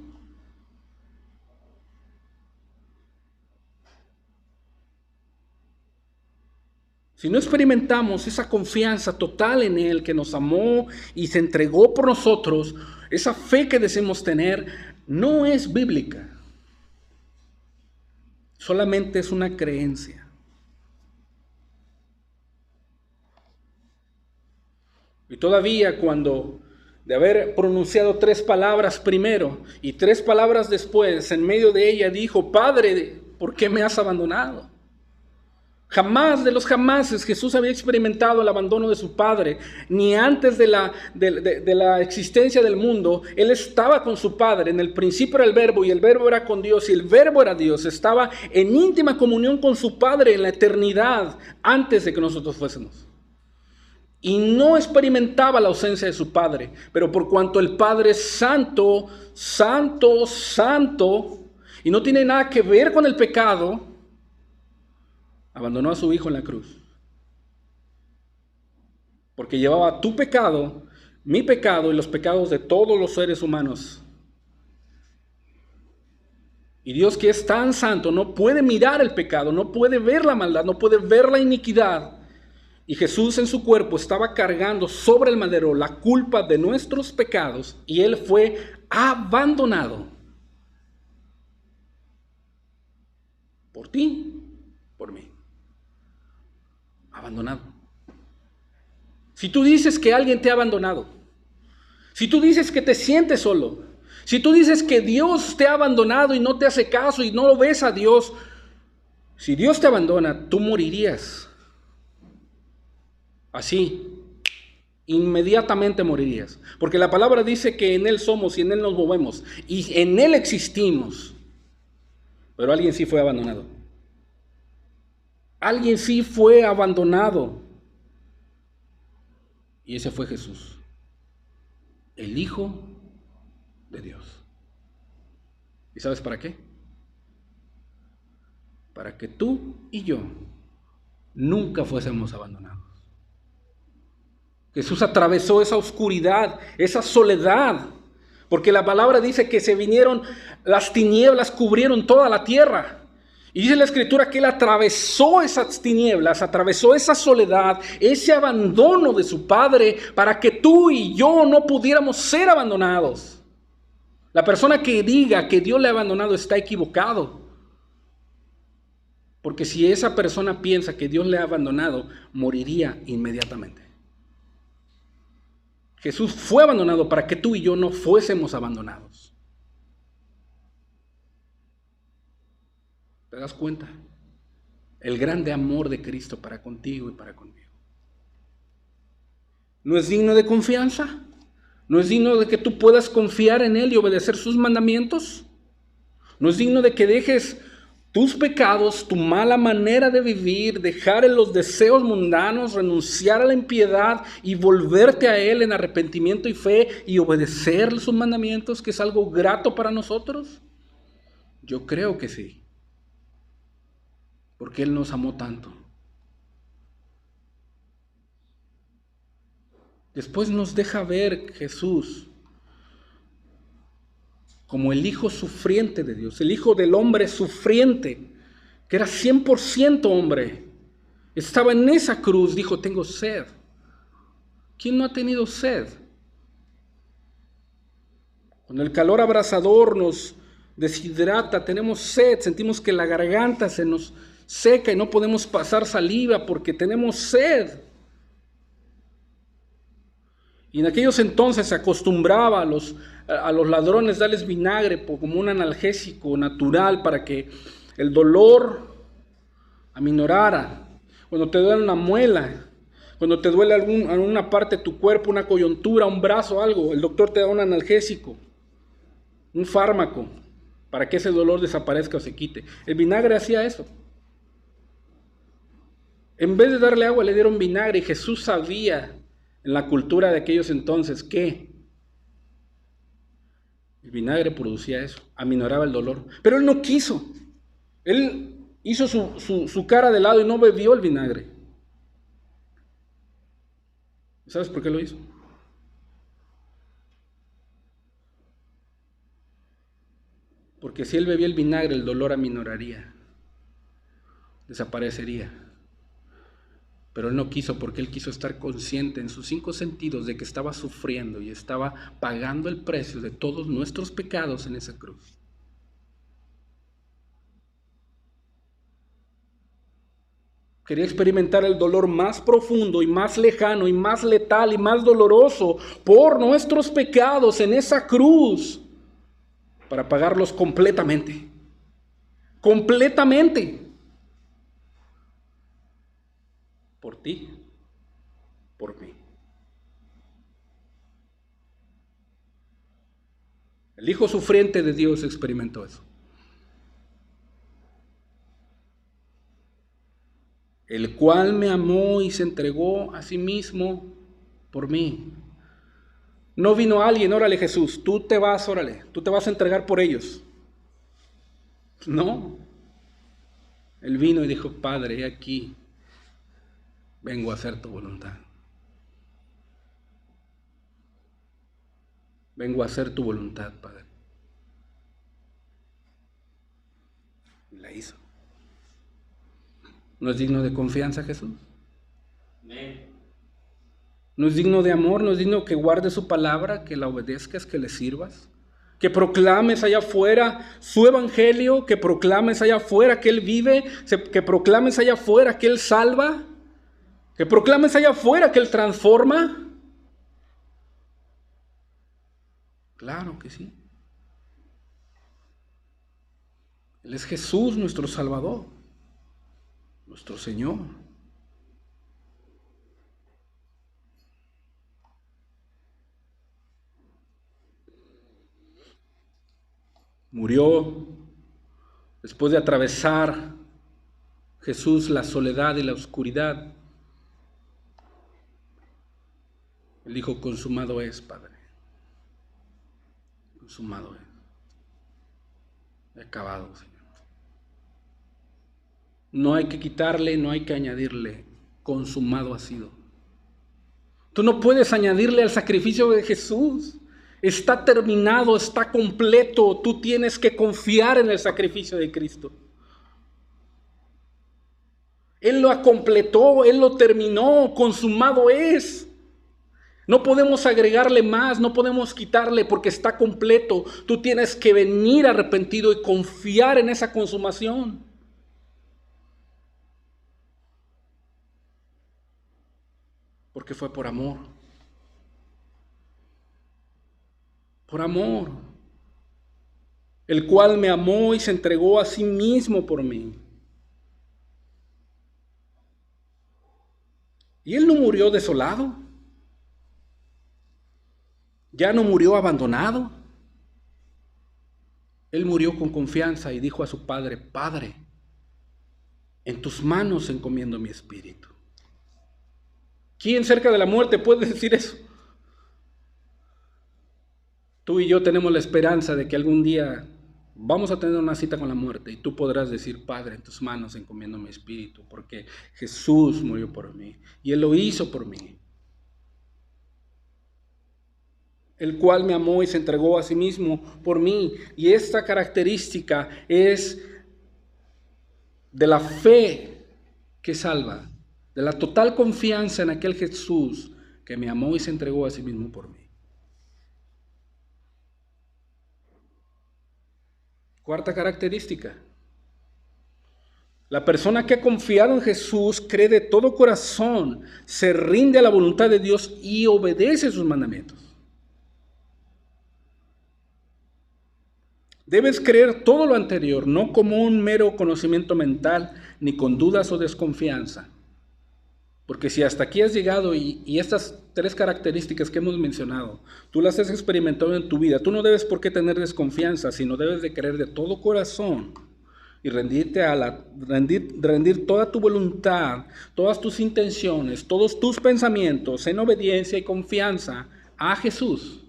Si no experimentamos esa confianza total en Él que nos amó y se entregó por nosotros, esa fe que deseamos tener no es bíblica. Solamente es una creencia. Y todavía cuando de haber pronunciado 3 palabras primero y 3 palabras después, en medio de ella dijo: Padre, ¿por qué me has abandonado? Jamás de los jamases Jesús había experimentado el abandono de su Padre, ni antes de la existencia del mundo. Él estaba con su Padre, en el principio era el Verbo, y el Verbo era con Dios, y el Verbo era Dios. Estaba en íntima comunión con su Padre en la eternidad, antes de que nosotros fuésemos. Y no experimentaba la ausencia de su Padre, pero por cuanto el Padre es santo, santo, santo, y no tiene nada que ver con el pecado, abandonó a su Hijo en la cruz. Porque llevaba tu pecado, mi pecado y los pecados de todos los seres humanos. Y Dios, que es tan santo, no puede mirar el pecado, no puede ver la maldad, no puede ver la iniquidad. Y Jesús en su cuerpo estaba cargando sobre el madero la culpa de nuestros pecados, y Él fue abandonado por ti, por mí. Abandonado. Si tú dices que alguien te ha abandonado, si tú dices que te sientes solo, si tú dices que Dios te ha abandonado y no te hace caso y no lo ves a Dios, si Dios te abandona, tú morirías. Así, inmediatamente morirías. Porque la palabra dice que en Él somos y en Él nos movemos y en Él existimos. Pero alguien sí fue abandonado. Alguien sí fue abandonado. Y ese fue Jesús, el Hijo de Dios. ¿Y sabes para qué? Para que tú y yo nunca fuésemos abandonados. Jesús atravesó esa oscuridad, esa soledad, porque la palabra dice que se vinieron, las tinieblas cubrieron toda la tierra. Y dice la Escritura que Él atravesó esas tinieblas, atravesó esa soledad, ese abandono de su Padre, para que tú y yo no pudiéramos ser abandonados. La persona que diga que Dios le ha abandonado está equivocado. Porque si esa persona piensa que Dios le ha abandonado, moriría inmediatamente. Jesús fue abandonado para que tú y yo no fuésemos abandonados. ¿Te das cuenta? El grande amor de Cristo para contigo y para conmigo. ¿No es digno de confianza? ¿No es digno de que tú puedas confiar en Él y obedecer sus mandamientos? ¿No es digno de que dejes tus pecados, tu mala manera de vivir, dejar en los deseos mundanos, renunciar a la impiedad y volverte a Él en arrepentimiento y fe y obedecer sus mandamientos, que es algo grato para nosotros? Yo creo que sí. Porque Él nos amó tanto. Después nos deja ver Jesús como el Hijo sufriente de Dios, el Hijo del hombre sufriente, que era 100% hombre. Estaba en esa cruz, dijo, tengo sed. ¿Quién no ha tenido sed? Cuando el calor abrasador nos deshidrata, tenemos sed, sentimos que la garganta se nos seca y no podemos pasar saliva porque tenemos sed. Y en aquellos entonces se acostumbraba a los ladrones darles vinagre como un analgésico natural para que el dolor aminorara. Cuando te duele una muela, cuando te duele alguna parte de tu cuerpo, una coyuntura, un brazo, algo, el doctor te da un analgésico, un fármaco, para que ese dolor desaparezca o se quite. El vinagre hacía eso. En vez de darle agua, le dieron vinagre, y Jesús sabía en la cultura de aquellos entonces que el vinagre producía eso, aminoraba el dolor. Pero Él no quiso. Él hizo su cara de lado y no bebió el vinagre. ¿Sabes por qué lo hizo? Porque si Él bebía el vinagre, el dolor aminoraría, desaparecería. Pero Él no quiso, porque Él quiso estar consciente en sus 5 sentidos de que estaba sufriendo y estaba pagando el precio de todos nuestros pecados en esa cruz. Quería experimentar el dolor más profundo y más lejano y más letal y más doloroso por nuestros pecados en esa cruz para pagarlos completamente. Completamente. El Hijo sufriente de Dios experimentó eso. El cual me amó y se entregó a sí mismo por mí. No vino alguien, órale Jesús, tú te vas a entregar por ellos. No. Él vino y dijo, Padre, he aquí, vengo a hacer tu voluntad. Vengo a hacer tu voluntad, Padre. Y la hizo. ¿No es digno de confianza Jesús? ¿No es digno de amor? ¿No es digno que guardes su palabra, que la obedezcas, que le sirvas? Que proclames allá afuera su evangelio, que proclames allá afuera que Él vive, que proclames allá afuera que Él salva, que proclames allá afuera que Él transforma. Claro que sí. Él es Jesús, nuestro Salvador, nuestro Señor. Murió después de atravesar Jesús la soledad y la oscuridad. Él dijo, consumado es, Padre. Consumado es. He acabado, Señor. No hay que quitarle, no hay que añadirle. Consumado ha sido. Tú no puedes añadirle al sacrificio de Jesús. Está terminado, está completo. Tú tienes que confiar en el sacrificio de Cristo. Él lo completó, Él lo terminó, consumado es. No podemos agregarle más, no podemos quitarle porque está completo. Tú tienes que venir arrepentido y confiar en esa consumación. Porque fue por amor. Por amor. El cual me amó y se entregó a sí mismo por mí. Y Él no murió desolado. Ya no murió abandonado. Él murió con confianza y dijo a su Padre, Padre, en tus manos encomiendo mi espíritu. ¿Quién cerca de la muerte puede decir eso? Tú y yo tenemos la esperanza de que algún día vamos a tener una cita con la muerte y tú podrás decir, Padre, en tus manos encomiendo mi espíritu, porque Jesús murió por mí y Él lo hizo por mí. El cual me amó y se entregó a sí mismo por mí. Y esta característica es de la fe que salva, de la total confianza en aquel Jesús que me amó y se entregó a sí mismo por mí. Cuarta característica. La persona que ha confiado en Jesús cree de todo corazón, se rinde a la voluntad de Dios y obedece sus mandamientos. Debes creer todo lo anterior, no como un mero conocimiento mental, ni con dudas o desconfianza. Porque si hasta aquí has llegado y estas tres características que hemos mencionado, tú las has experimentado en tu vida, tú no debes por qué tener desconfianza, sino debes de creer de todo corazón y rendir toda tu voluntad, todas tus intenciones, todos tus pensamientos en obediencia y confianza a Jesús.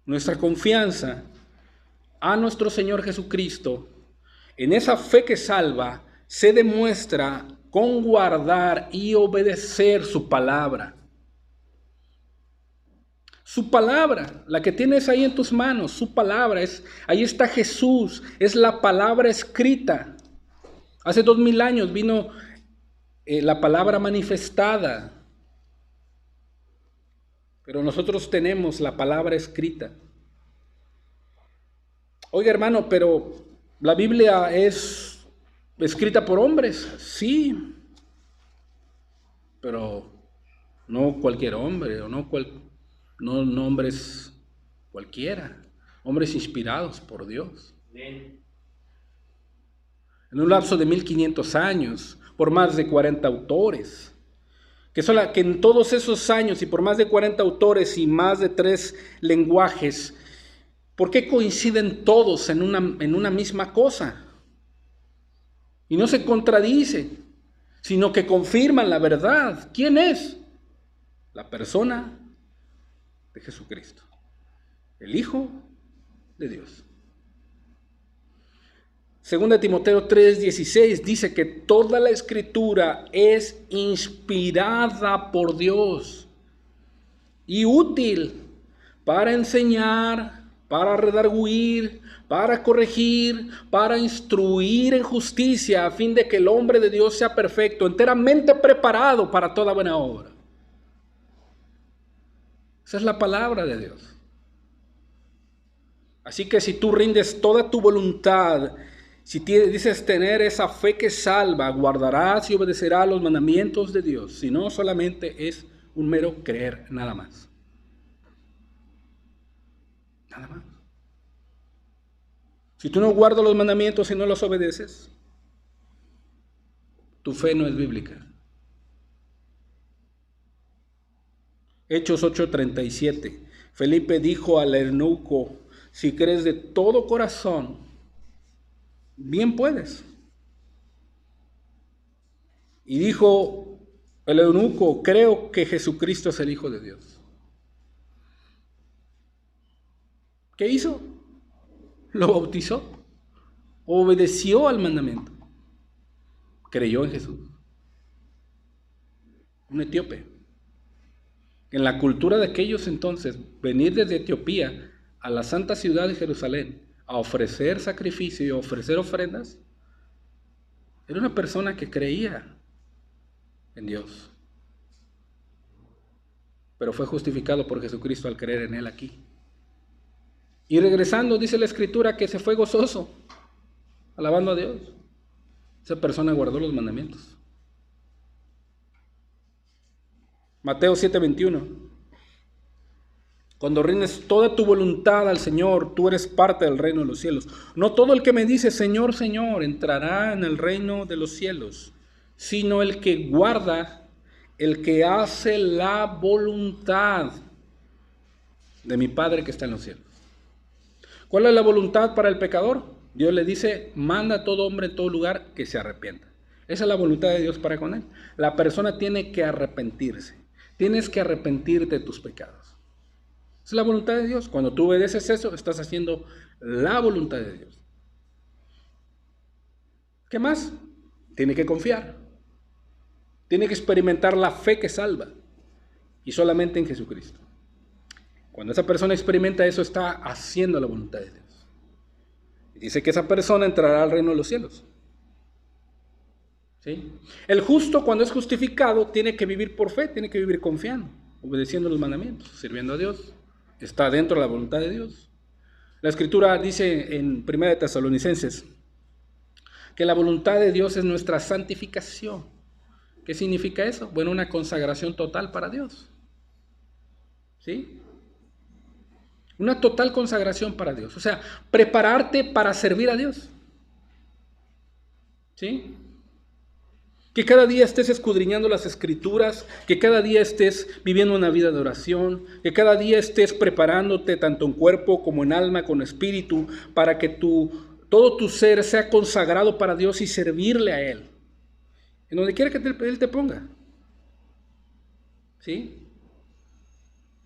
Nuestra confianza a nuestro Señor Jesucristo, en esa fe que salva, se demuestra con guardar y obedecer su palabra. Su palabra, la que tienes ahí en tus manos, su palabra, ahí está Jesús, es la palabra escrita. Hace 2000 años vino la palabra manifestada. Pero nosotros tenemos la palabra escrita. Oiga, hermano, pero la Biblia es escrita por hombres. Sí, pero no cualquier hombre, o no hombres cualquiera. Hombres inspirados por Dios. En un lapso de 1500 años, por más de 40 autores. que en todos esos años y por más de 40 autores y más de 3 lenguajes, ¿por qué coinciden todos en una misma cosa? Y no se contradicen, sino que confirman la verdad. ¿Quién es? La persona de Jesucristo, el Hijo de Dios. 2 Timoteo 3:16 dice que toda la Escritura es inspirada por Dios y útil para enseñar, para redarguir, para corregir, para instruir en justicia, a fin de que el hombre de Dios sea perfecto, enteramente preparado para toda buena obra. Esa es la palabra de Dios. Así que si tú rindes toda tu voluntad, si dices tener esa fe que salva, guardarás y obedecerás los mandamientos de Dios. Si no, solamente es un mero creer, nada más. Nada más. Si tú no guardas los mandamientos y no los obedeces, tu fe no es bíblica. Hechos 8:37. Felipe dijo al eunuco: si crees de todo corazón, bien puedes. Y dijo el eunuco: creo que Jesucristo es el Hijo de Dios. ¿Qué hizo? Lo bautizó, obedeció al mandamiento, creyó en Jesús. Un etíope. En la cultura de aquellos entonces, venir desde Etiopía a la santa ciudad de Jerusalén a ofrecer sacrificio y a ofrecer ofrendas, era una persona que creía en Dios, pero fue justificado por Jesucristo al creer en Él aquí. Y regresando, dice la Escritura que se fue gozoso, alabando a Dios. Esa persona guardó los mandamientos. Mateo 7:21. Cuando rindes toda tu voluntad al Señor, tú eres parte del reino de los cielos. No todo el que me dice Señor, Señor, entrará en el reino de los cielos, sino el que guarda, el que hace la voluntad de mi Padre que está en los cielos. ¿Cuál es la voluntad para el pecador? Dios le dice: manda a todo hombre en todo lugar que se arrepienta. Esa es la voluntad de Dios para con él. La persona tiene que arrepentirse. Tienes que arrepentirte de tus pecados. Esa es la voluntad de Dios. Cuando tú obedeces eso, estás haciendo la voluntad de Dios. ¿Qué más? Tiene que confiar. Tiene que experimentar la fe que salva. Y solamente en Jesucristo. Cuando esa persona experimenta eso, está haciendo la voluntad de Dios. Y dice que esa persona entrará al reino de los cielos. ¿Sí? El justo, cuando es justificado, tiene que vivir por fe, tiene que vivir confiando, obedeciendo los mandamientos, sirviendo a Dios. Está dentro de la voluntad de Dios. La Escritura dice en 1 Tesalonicenses que la voluntad de Dios es nuestra santificación. ¿Qué significa eso? Bueno, una consagración total para Dios. ¿Sí? Una total consagración para Dios. O sea, prepararte para servir a Dios. ¿Sí? Que cada día estés escudriñando las Escrituras, que cada día estés viviendo una vida de oración, que cada día estés preparándote tanto en cuerpo como en alma, con espíritu, para que todo tu ser sea consagrado para Dios y servirle a Él. En donde quiera que Él te ponga. ¿Sí?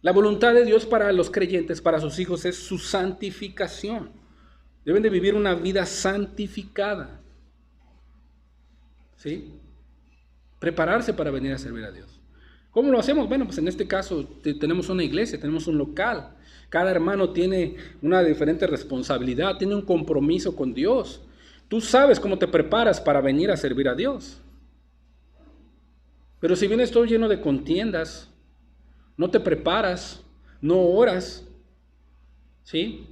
La voluntad de Dios para los creyentes, para sus hijos, es su santificación. Deben de vivir una vida santificada. ¿Sí? Prepararse para venir a servir a Dios. ¿Cómo lo hacemos? Bueno, pues en este caso tenemos una iglesia, tenemos un local. Cada hermano tiene una diferente responsabilidad, tiene un compromiso con Dios. Tú sabes cómo te preparas para venir a servir a Dios. Pero si vienes todo lleno de contiendas, no te preparas, no oras, ¿sí?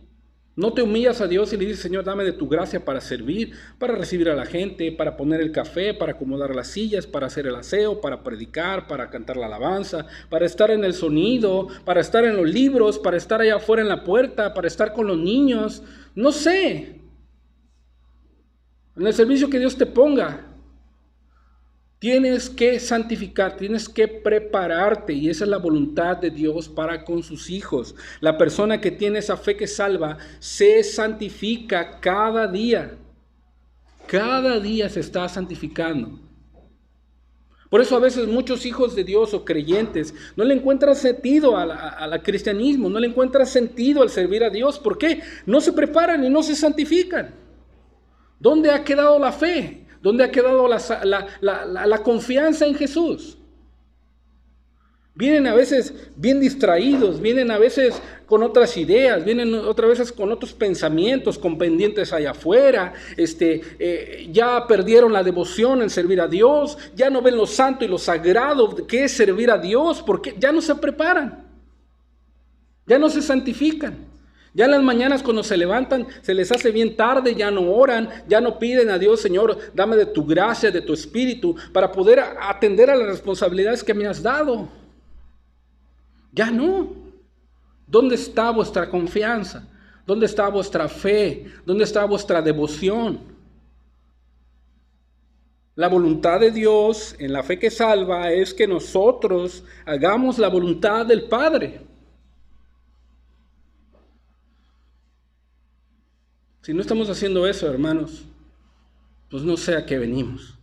No te humillas a Dios y le dices: Señor, dame de tu gracia para servir, para recibir a la gente, para poner el café, para acomodar las sillas, para hacer el aseo, para predicar, para cantar la alabanza, para estar en el sonido, para estar en los libros, para estar allá afuera en la puerta, para estar con los niños. No sé. En el servicio que Dios te ponga, Tienes que santificar, tienes que prepararte, y esa es la voluntad de Dios para con sus hijos. La persona que tiene esa fe que salva se santifica cada día. Cada día se está santificando. Por eso a veces muchos hijos de Dios o creyentes no le encuentran sentido al cristianismo, no le encuentran sentido al servir a Dios. ¿Por qué? No se preparan y no se santifican. ¿Dónde ha quedado la fe? ¿Dónde ha quedado la confianza en Jesús? Vienen a veces bien distraídos, vienen a veces con otras ideas, vienen otras veces con otros pensamientos, con pendientes allá afuera, ya perdieron la devoción en servir a Dios, ya no ven lo santo y lo sagrado que es servir a Dios, porque ya no se preparan, ya no se santifican. Ya en las mañanas cuando se levantan se les hace bien tarde, ya no oran, ya no piden a Dios, Señor, dame de tu gracia, de tu espíritu, para poder atender a las responsabilidades que me has dado. Ya no. ¿Dónde está vuestra confianza? ¿Dónde está vuestra fe? ¿Dónde está vuestra devoción? La voluntad de Dios en la fe que salva es que nosotros hagamos la voluntad del Padre. Si no estamos haciendo eso, hermanos, pues no sé a qué venimos.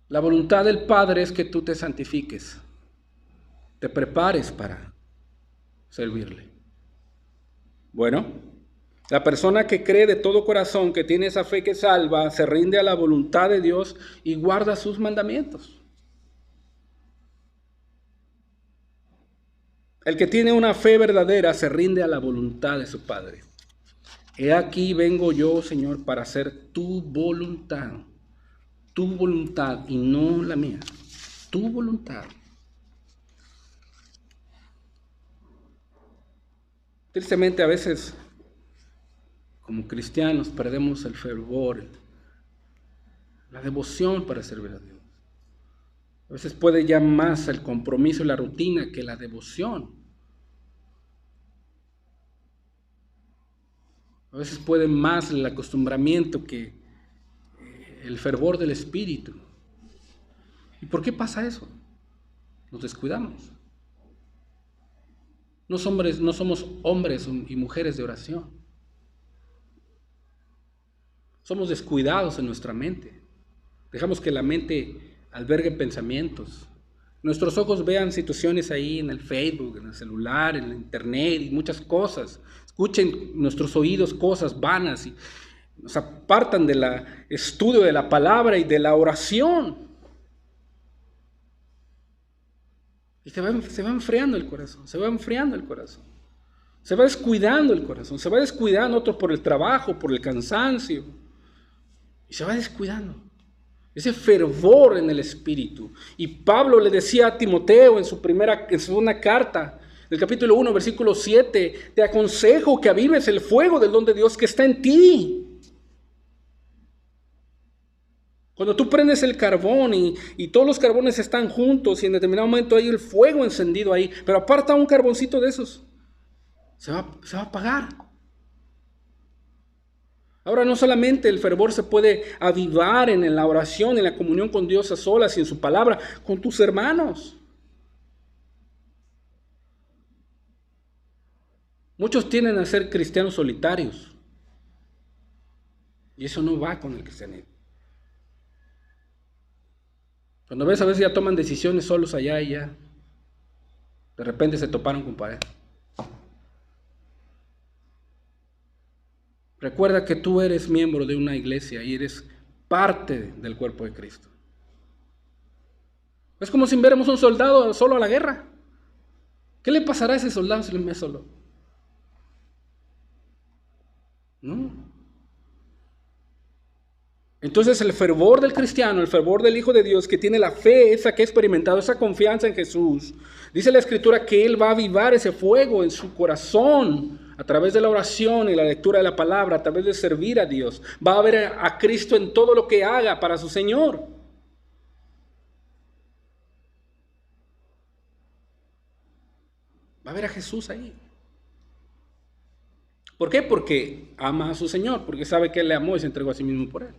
La voluntad del Padre es que tú te santifiques, te prepares para servirle. Bueno, la persona que cree de todo corazón, que tiene esa fe que salva, se rinde a la voluntad de Dios y guarda sus mandamientos. El que tiene una fe verdadera se rinde a la voluntad de su Padre. He aquí vengo yo, Señor, para hacer tu voluntad y no la mía, tu voluntad. Tristemente a veces, como cristianos, perdemos el fervor, la devoción para servir a Dios. A veces puede ya más el compromiso y la rutina que la devoción. A veces puede más el acostumbramiento que el fervor del espíritu. ¿Y por qué pasa eso? Nos descuidamos. No somos hombres y mujeres de oración. Somos descuidados en nuestra mente. Dejamos que la mente albergue pensamientos. Nuestros ojos vean situaciones ahí en el Facebook, en el celular, en el internet y muchas cosas. Escuchen nuestros oídos cosas vanas y nos apartan del estudio de la palabra y de la oración. Y se va enfriando el corazón, se va enfriando el corazón. Se va descuidando el corazón, se va descuidando otro por el trabajo, por el cansancio. Y se va descuidando. Ese fervor en el espíritu. Y Pablo le decía a Timoteo en su segunda carta, el capítulo 1, versículo 7, te aconsejo que avives el fuego del don de Dios que está en ti. Cuando tú prendes el carbón y todos los carbones están juntos y en determinado momento hay el fuego encendido ahí, pero aparta un carboncito de esos, se va a apagar. Ahora no solamente el fervor se puede avivar en la oración, en la comunión con Dios a solas y en su palabra, con tus hermanos. Muchos tienden a ser cristianos solitarios y eso no va con el cristianismo. Cuando ves, a veces ya toman decisiones solos allá y ya. De repente se toparon con pared. Recuerda que tú eres miembro de una iglesia y eres parte del cuerpo de Cristo. Es como si viéramos un soldado solo a la guerra. ¿Qué le pasará a ese soldado si lo envía solo? No. Entonces el fervor del cristiano, el fervor del Hijo de Dios que tiene la fe esa que ha experimentado, esa confianza en Jesús, dice la Escritura que Él va a avivar ese fuego en su corazón a través de la oración y la lectura de la palabra, a través de servir a Dios. Va a ver a Cristo en todo lo que haga para su Señor. Va a ver a Jesús ahí. ¿Por qué? Porque ama a su Señor, porque sabe que Él le amó y se entregó a sí mismo por Él.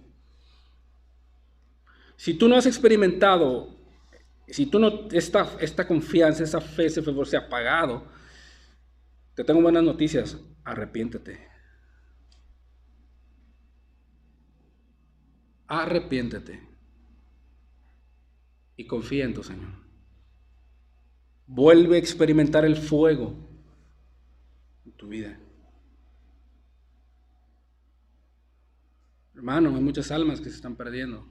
Si tú no has experimentado, si tú no, esta confianza, esa fe, ese fervor se ha apagado, te tengo buenas noticias, arrepiéntete. Arrepiéntete y confía en tu Señor. Vuelve a experimentar el fuego en tu vida. Hermano, hay muchas almas que se están perdiendo.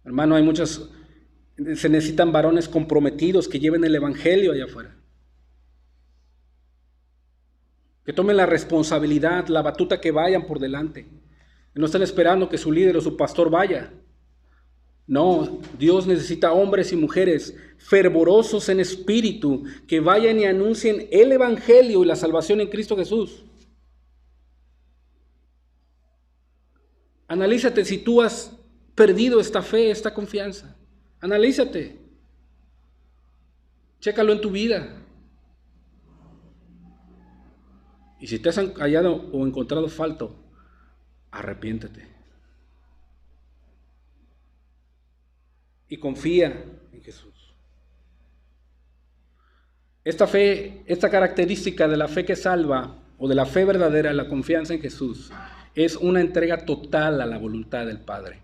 Hermano, se necesitan varones comprometidos que lleven el evangelio allá afuera. Que tomen la responsabilidad, la batuta, que vayan por delante. Que no estén esperando que su líder o su pastor vaya. No, Dios necesita hombres y mujeres fervorosos en espíritu, que vayan y anuncien el evangelio y la salvación en Cristo Jesús. Analízate si tú has perdido esta fe, esta confianza. Analízate. Chécalo en tu vida. Y si te has hallado o encontrado falto, arrepiéntete. Y confía en Jesús. Esta fe, esta característica de la fe que salva, o de la fe verdadera, la confianza en Jesús, es una entrega total a la voluntad del Padre.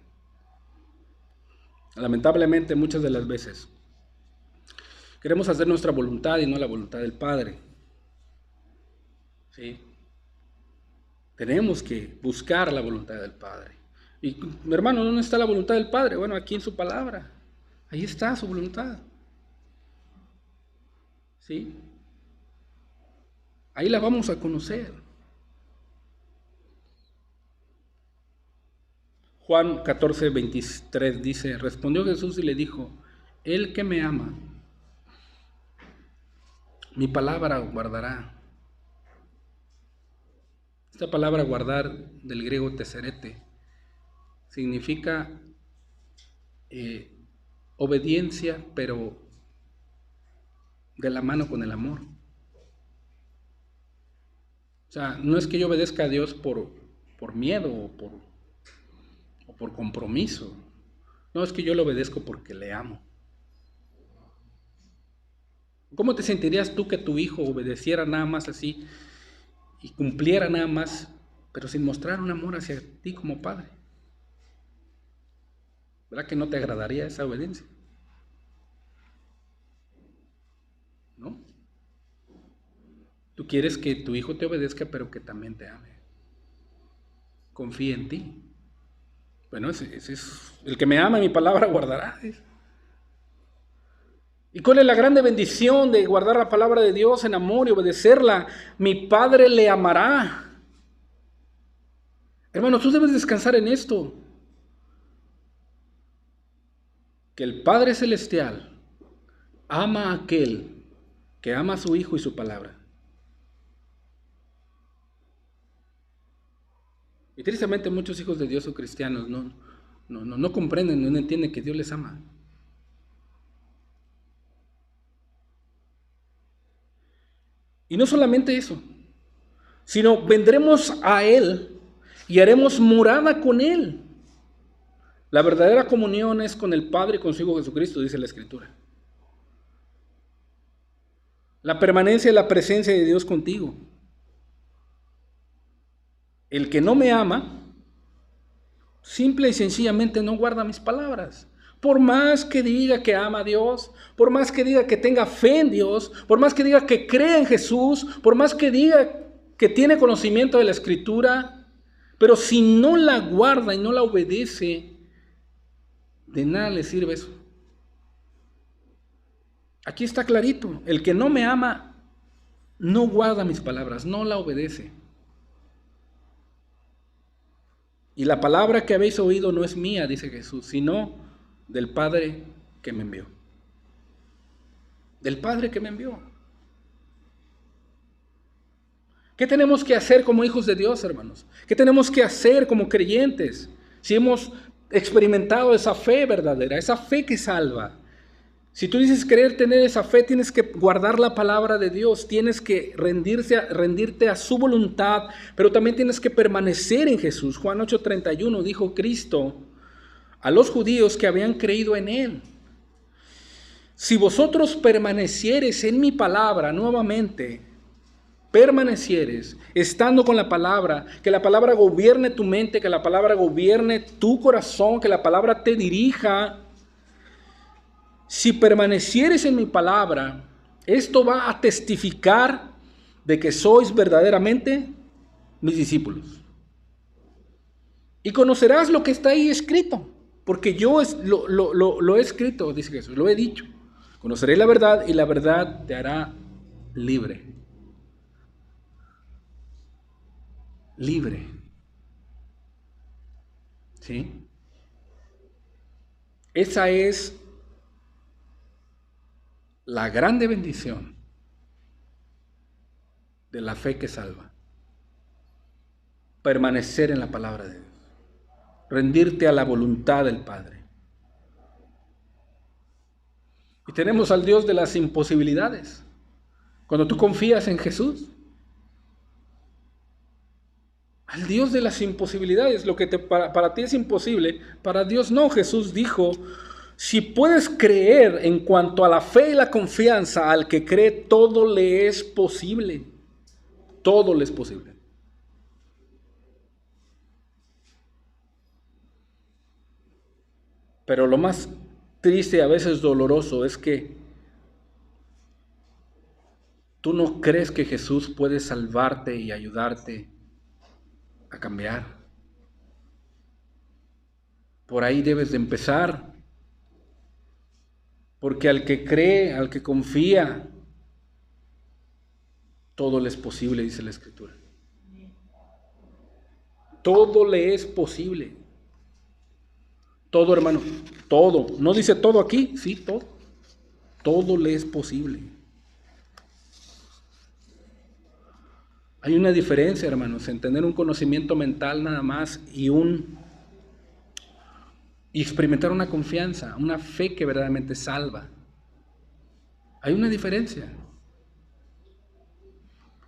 Lamentablemente, muchas de las veces queremos hacer nuestra voluntad y no la voluntad del Padre. ¿Sí? Tenemos que buscar la voluntad del Padre. Y, hermano, ¿dónde está la voluntad del Padre? Bueno, aquí en su palabra. Ahí está su voluntad. ¿Sí? Ahí la vamos a conocer. Juan 14:23 dice: respondió Jesús y le dijo: el que me ama, mi palabra guardará. Esta palabra guardar, del griego teserete, significa obediencia, pero de la mano con el amor. O sea, no es que yo obedezca a Dios por miedo o por compromiso. No, es que yo le obedezco porque le amo. ¿Cómo te sentirías tú que tu hijo obedeciera nada más así y cumpliera nada más, pero sin mostrar un amor hacia ti como padre? ¿Verdad que no te agradaría esa obediencia? ¿No? Tú quieres que tu hijo te obedezca, pero que también te ame. Confía en ti. Bueno, ese es el que me ama, mi palabra guardará. ¿Y cuál es la grande bendición de guardar la palabra de Dios en amor y obedecerla? Mi Padre le amará. Hermano, tú debes descansar en esto. Que el Padre Celestial ama a aquel que ama a su Hijo y su palabra. Y tristemente muchos hijos de Dios o cristianos no comprenden, no entienden que Dios les ama. Y no solamente eso, sino vendremos a Él y haremos morada con Él. La verdadera comunión es con el Padre y con su Hijo Jesucristo, dice la Escritura. La permanencia y la presencia de Dios contigo. El que no me ama, simple y sencillamente no guarda mis palabras. Por más que diga que ama a Dios, por más que diga que tenga fe en Dios, por más que diga que cree en Jesús, por más que diga que tiene conocimiento de la Escritura, pero si no la guarda y no la obedece, de nada le sirve eso. Aquí está clarito, el que no me ama no guarda mis palabras, no la obedece. Y la palabra que habéis oído no es mía, dice Jesús, sino del Padre que me envió. Del Padre que me envió. ¿Qué tenemos que hacer como hijos de Dios, hermanos? ¿Qué tenemos que hacer como creyentes? Si hemos experimentado esa fe verdadera, esa fe que salva. Si tú dices querer tener esa fe, tienes que guardar la palabra de Dios, tienes que rendirte a su voluntad, pero también tienes que permanecer en Jesús. Juan 8:31 dijo Cristo: a los judíos que habían creído en él. Si vosotros permaneciereis en mi palabra, nuevamente, permanecieres, estando con la palabra, que la palabra gobierne tu mente, que la palabra gobierne tu corazón, que la palabra te dirija. Si permanecieres en mi palabra, esto va a testificar de que sois verdaderamente mis discípulos. Y conocerás lo que está ahí escrito, porque yo lo he escrito, dice Jesús, lo he dicho. Conoceréis la verdad y la verdad te hará libre. Libre. ¿Sí? Esa es la grande bendición de la fe que salva. Permanecer en la palabra de Dios. Rendirte a la voluntad del Padre. Y tenemos al Dios de las imposibilidades. Cuando tú confías en Jesús, al Dios de las imposibilidades, lo que para ti es imposible, para Dios no. Jesús dijo, si puedes creer en cuanto a la fe y la confianza, al que cree todo le es posible. Todo le es posible. Pero lo más triste, a veces doloroso, es que tú no crees que Jesús puede salvarte y ayudarte a cambiar. Por ahí debes de empezar. Porque al que cree, al que confía, todo le es posible, dice la Escritura. Todo le es posible. Todo, hermano, todo. ¿No dice todo aquí? Sí, todo. Todo le es posible. Hay una diferencia, hermanos, en tener un conocimiento mental nada más y experimentar una confianza, una fe que verdaderamente salva. Hay una diferencia.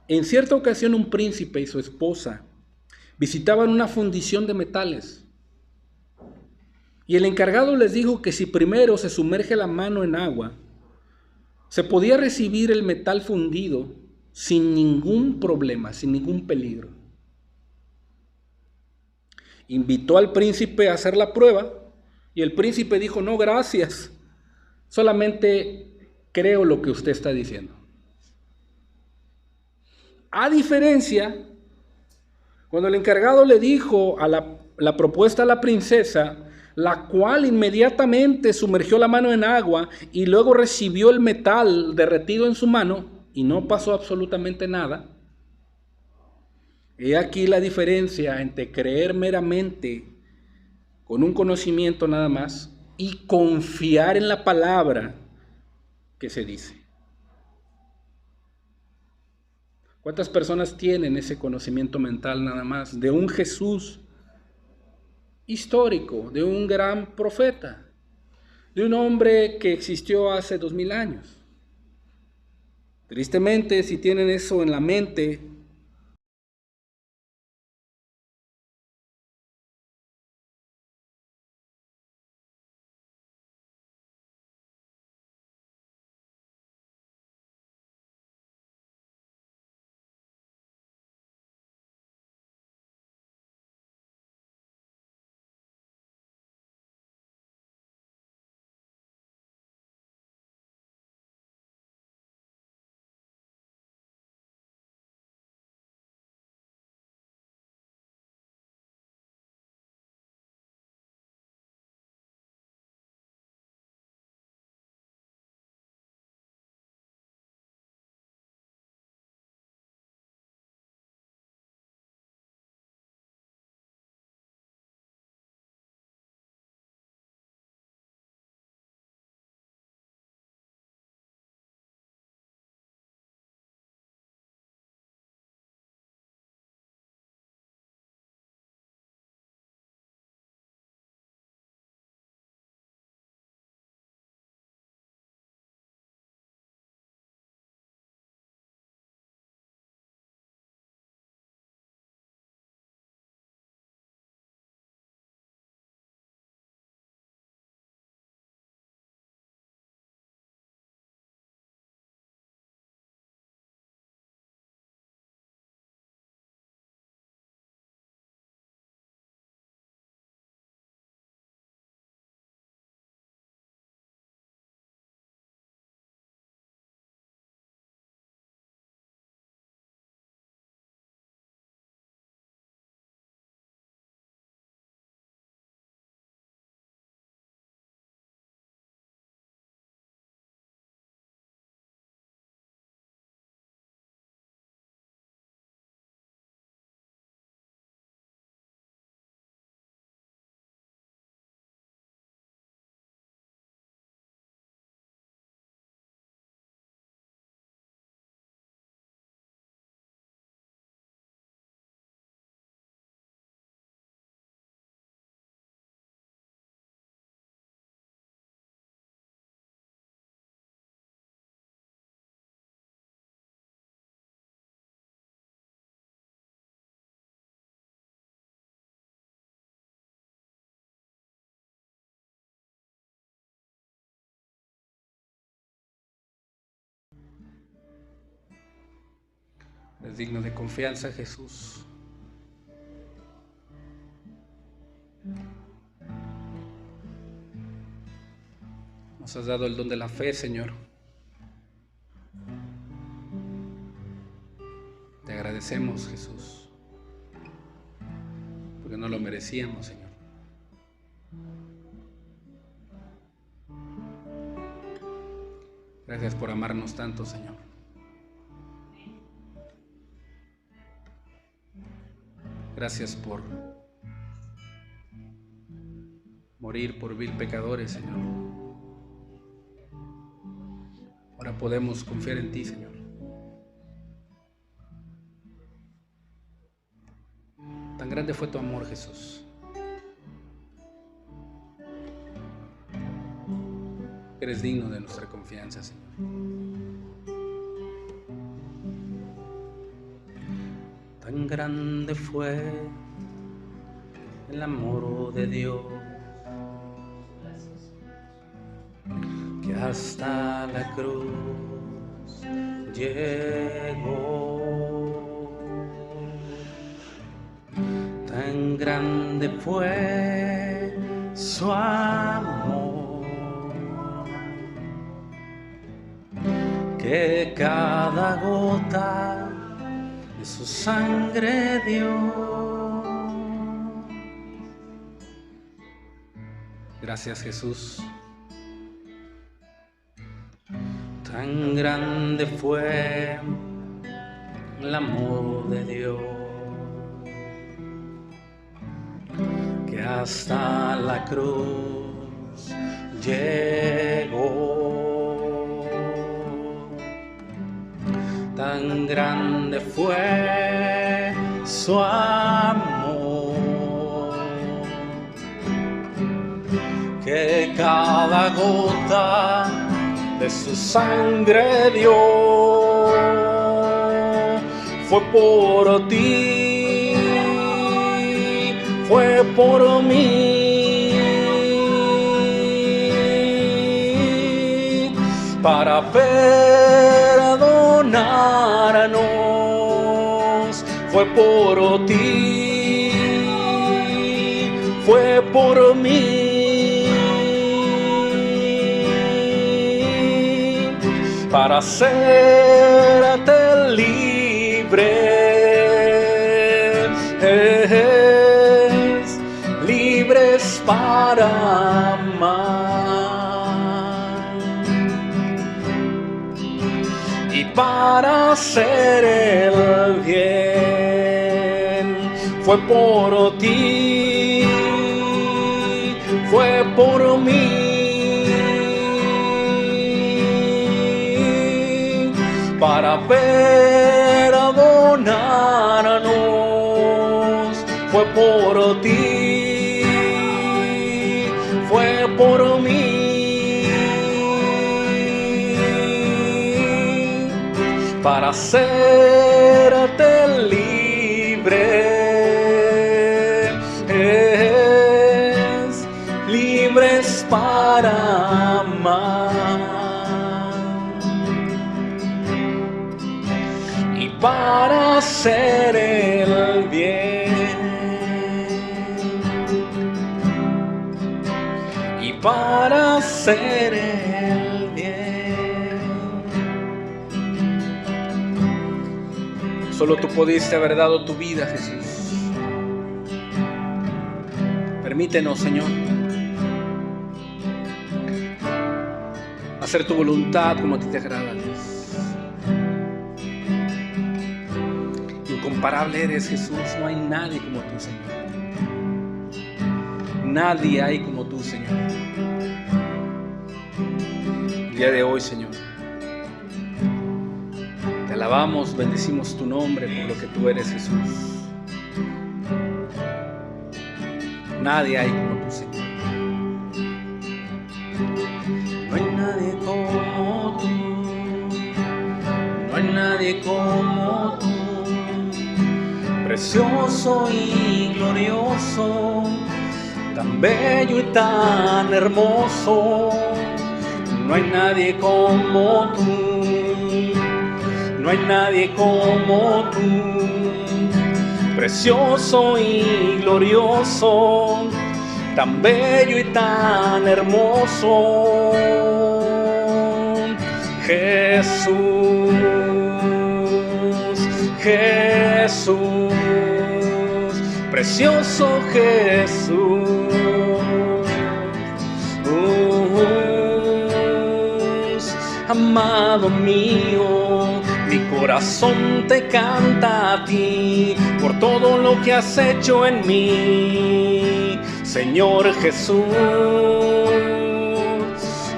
En cierta ocasión un príncipe y su esposa visitaban una fundición de metales. Y el encargado les dijo que si primero se sumerge la mano en agua, se podía recibir el metal fundido sin ningún problema, sin ningún peligro. Invitó al príncipe a hacer la prueba y el príncipe dijo, no, gracias, solamente creo lo que usted está diciendo. A diferencia, cuando el encargado le dijo a la propuesta a la princesa, la cual inmediatamente sumergió la mano en agua y luego recibió el metal derretido en su mano y no pasó absolutamente nada. He aquí la diferencia entre creer meramente con un conocimiento nada más y confiar en la palabra que se dice. ¿Cuántas personas tienen ese conocimiento mental nada más de un Jesús histórico, de un gran profeta, de un hombre que existió hace 2000 años? Tristemente, si tienen eso en la mente, Es digno de confianza, Jesús. Nos has dado el don de la fe, Señor. Te agradecemos, Jesús, porque no lo merecíamos, Señor. Gracias por amarnos tanto, Señor. Gracias por morir por vil pecadores, Señor. Ahora podemos confiar en ti, Señor. Tan grande fue tu amor, Jesús. Eres digno de nuestra confianza, Señor. Tan grande fue el amor de Dios que hasta la cruz llegó. Tan grande fue su amor que cada gota de su sangre dio. Gracias, Jesús. Tan grande fue el amor de Dios que hasta la cruz llegó. Tan grande fue su amor que cada gota de su sangre dio. Fue por ti, fue por mí, para perdonarnos. Fue por ti, fue por mí, para hacerte libres para amar y para hacer el bien. Fue por ti, fue por mí, para perdonarnos. Fue por ti, fue por mí, para hacerte libres para amar y para hacer el bien, y para hacer el bien. Solo tú pudiste haber dado tu vida, Jesús. Permítenos, Señor, hacer tu voluntad como a ti te agrada, Dios. Incomparable eres, Jesús. No hay nadie como tú, Señor. Nadie hay como tú, Señor. El día de hoy, Señor, te alabamos, bendecimos tu nombre por lo que tú eres, Jesús. Nadie hay como tú, Señor. No hay nadie como tú. No hay nadie como tú. Precioso y glorioso, tan bello y tan hermoso. No hay nadie como tú. No No hay nadie como tú, precioso y glorioso, tan bello y tan hermoso. Jesús, Jesús, precioso Jesús. Amado mío, mi corazón te canta a ti por todo lo que has hecho en mí, Señor Jesús.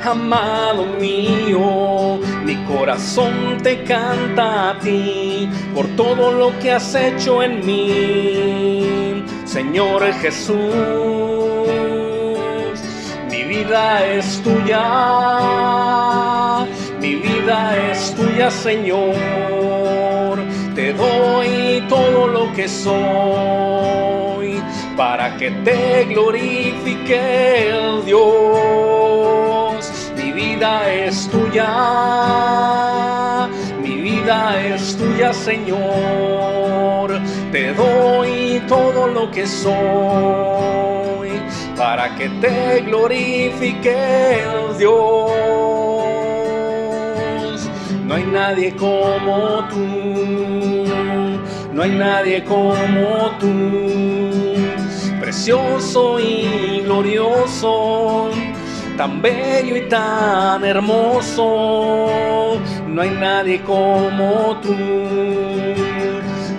Amado mío, mi corazón te canta a ti por todo lo que has hecho en mí, Señor Jesús. Mi vida es tuya, mi vida es tuya, Señor. Te doy todo lo que soy para que te glorifique el Dios. Mi vida es tuya, mi vida es tuya, Señor. Te doy todo lo que soy para que te glorifique el Dios. No hay nadie como tú, no hay nadie como tú, precioso y glorioso, tan bello y tan hermoso. No hay nadie como tú,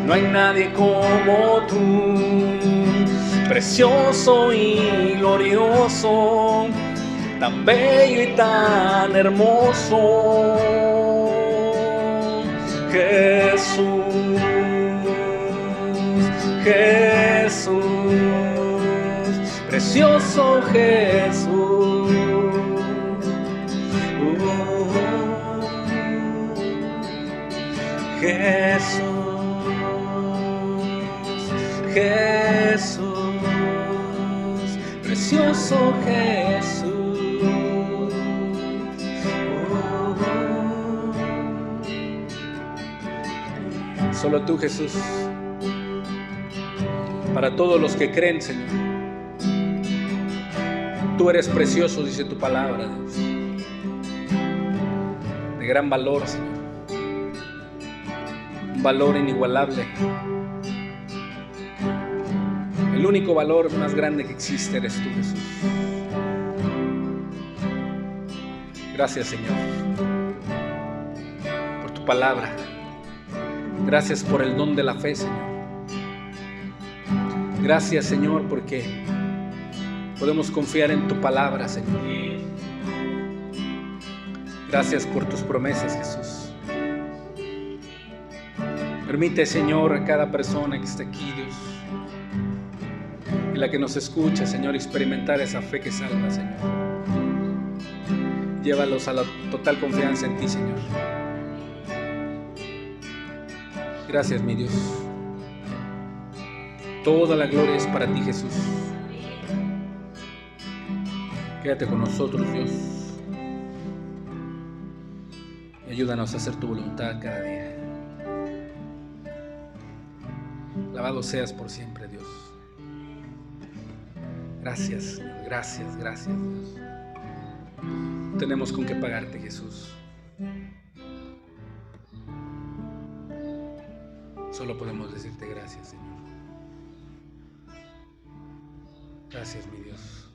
no hay nadie como tú, precioso y glorioso, tan bello y tan hermoso. Jesús, Jesús, precioso Jesús. Jesús, Jesús, precioso Jesús. Solo tú, Jesús, para todos los que creen, Señor. Tú eres precioso, dice tu palabra, Dios, de gran valor, Señor, un valor inigualable. El único valor más grande que existe eres tú, Jesús. Gracias, Señor, por tu palabra. Gracias por el don de la fe, Señor. Gracias, Señor, porque podemos confiar en tu palabra, Señor. Gracias por tus promesas, Jesús. Permite, Señor, a cada persona que esté aquí, Dios, y la que nos escucha, Señor, experimentar esa fe que salva, Señor. Llévalos a la total confianza en ti, Señor. Gracias, mi Dios. Toda la gloria es para ti, Jesús. Quédate con nosotros, Dios. Y ayúdanos a hacer tu voluntad cada día. Alabado seas por siempre, Dios. Gracias, Señor. Gracias, gracias, Dios. No tenemos con qué pagarte, Jesús. Solo podemos decirte gracias, Señor. Gracias, mi Dios.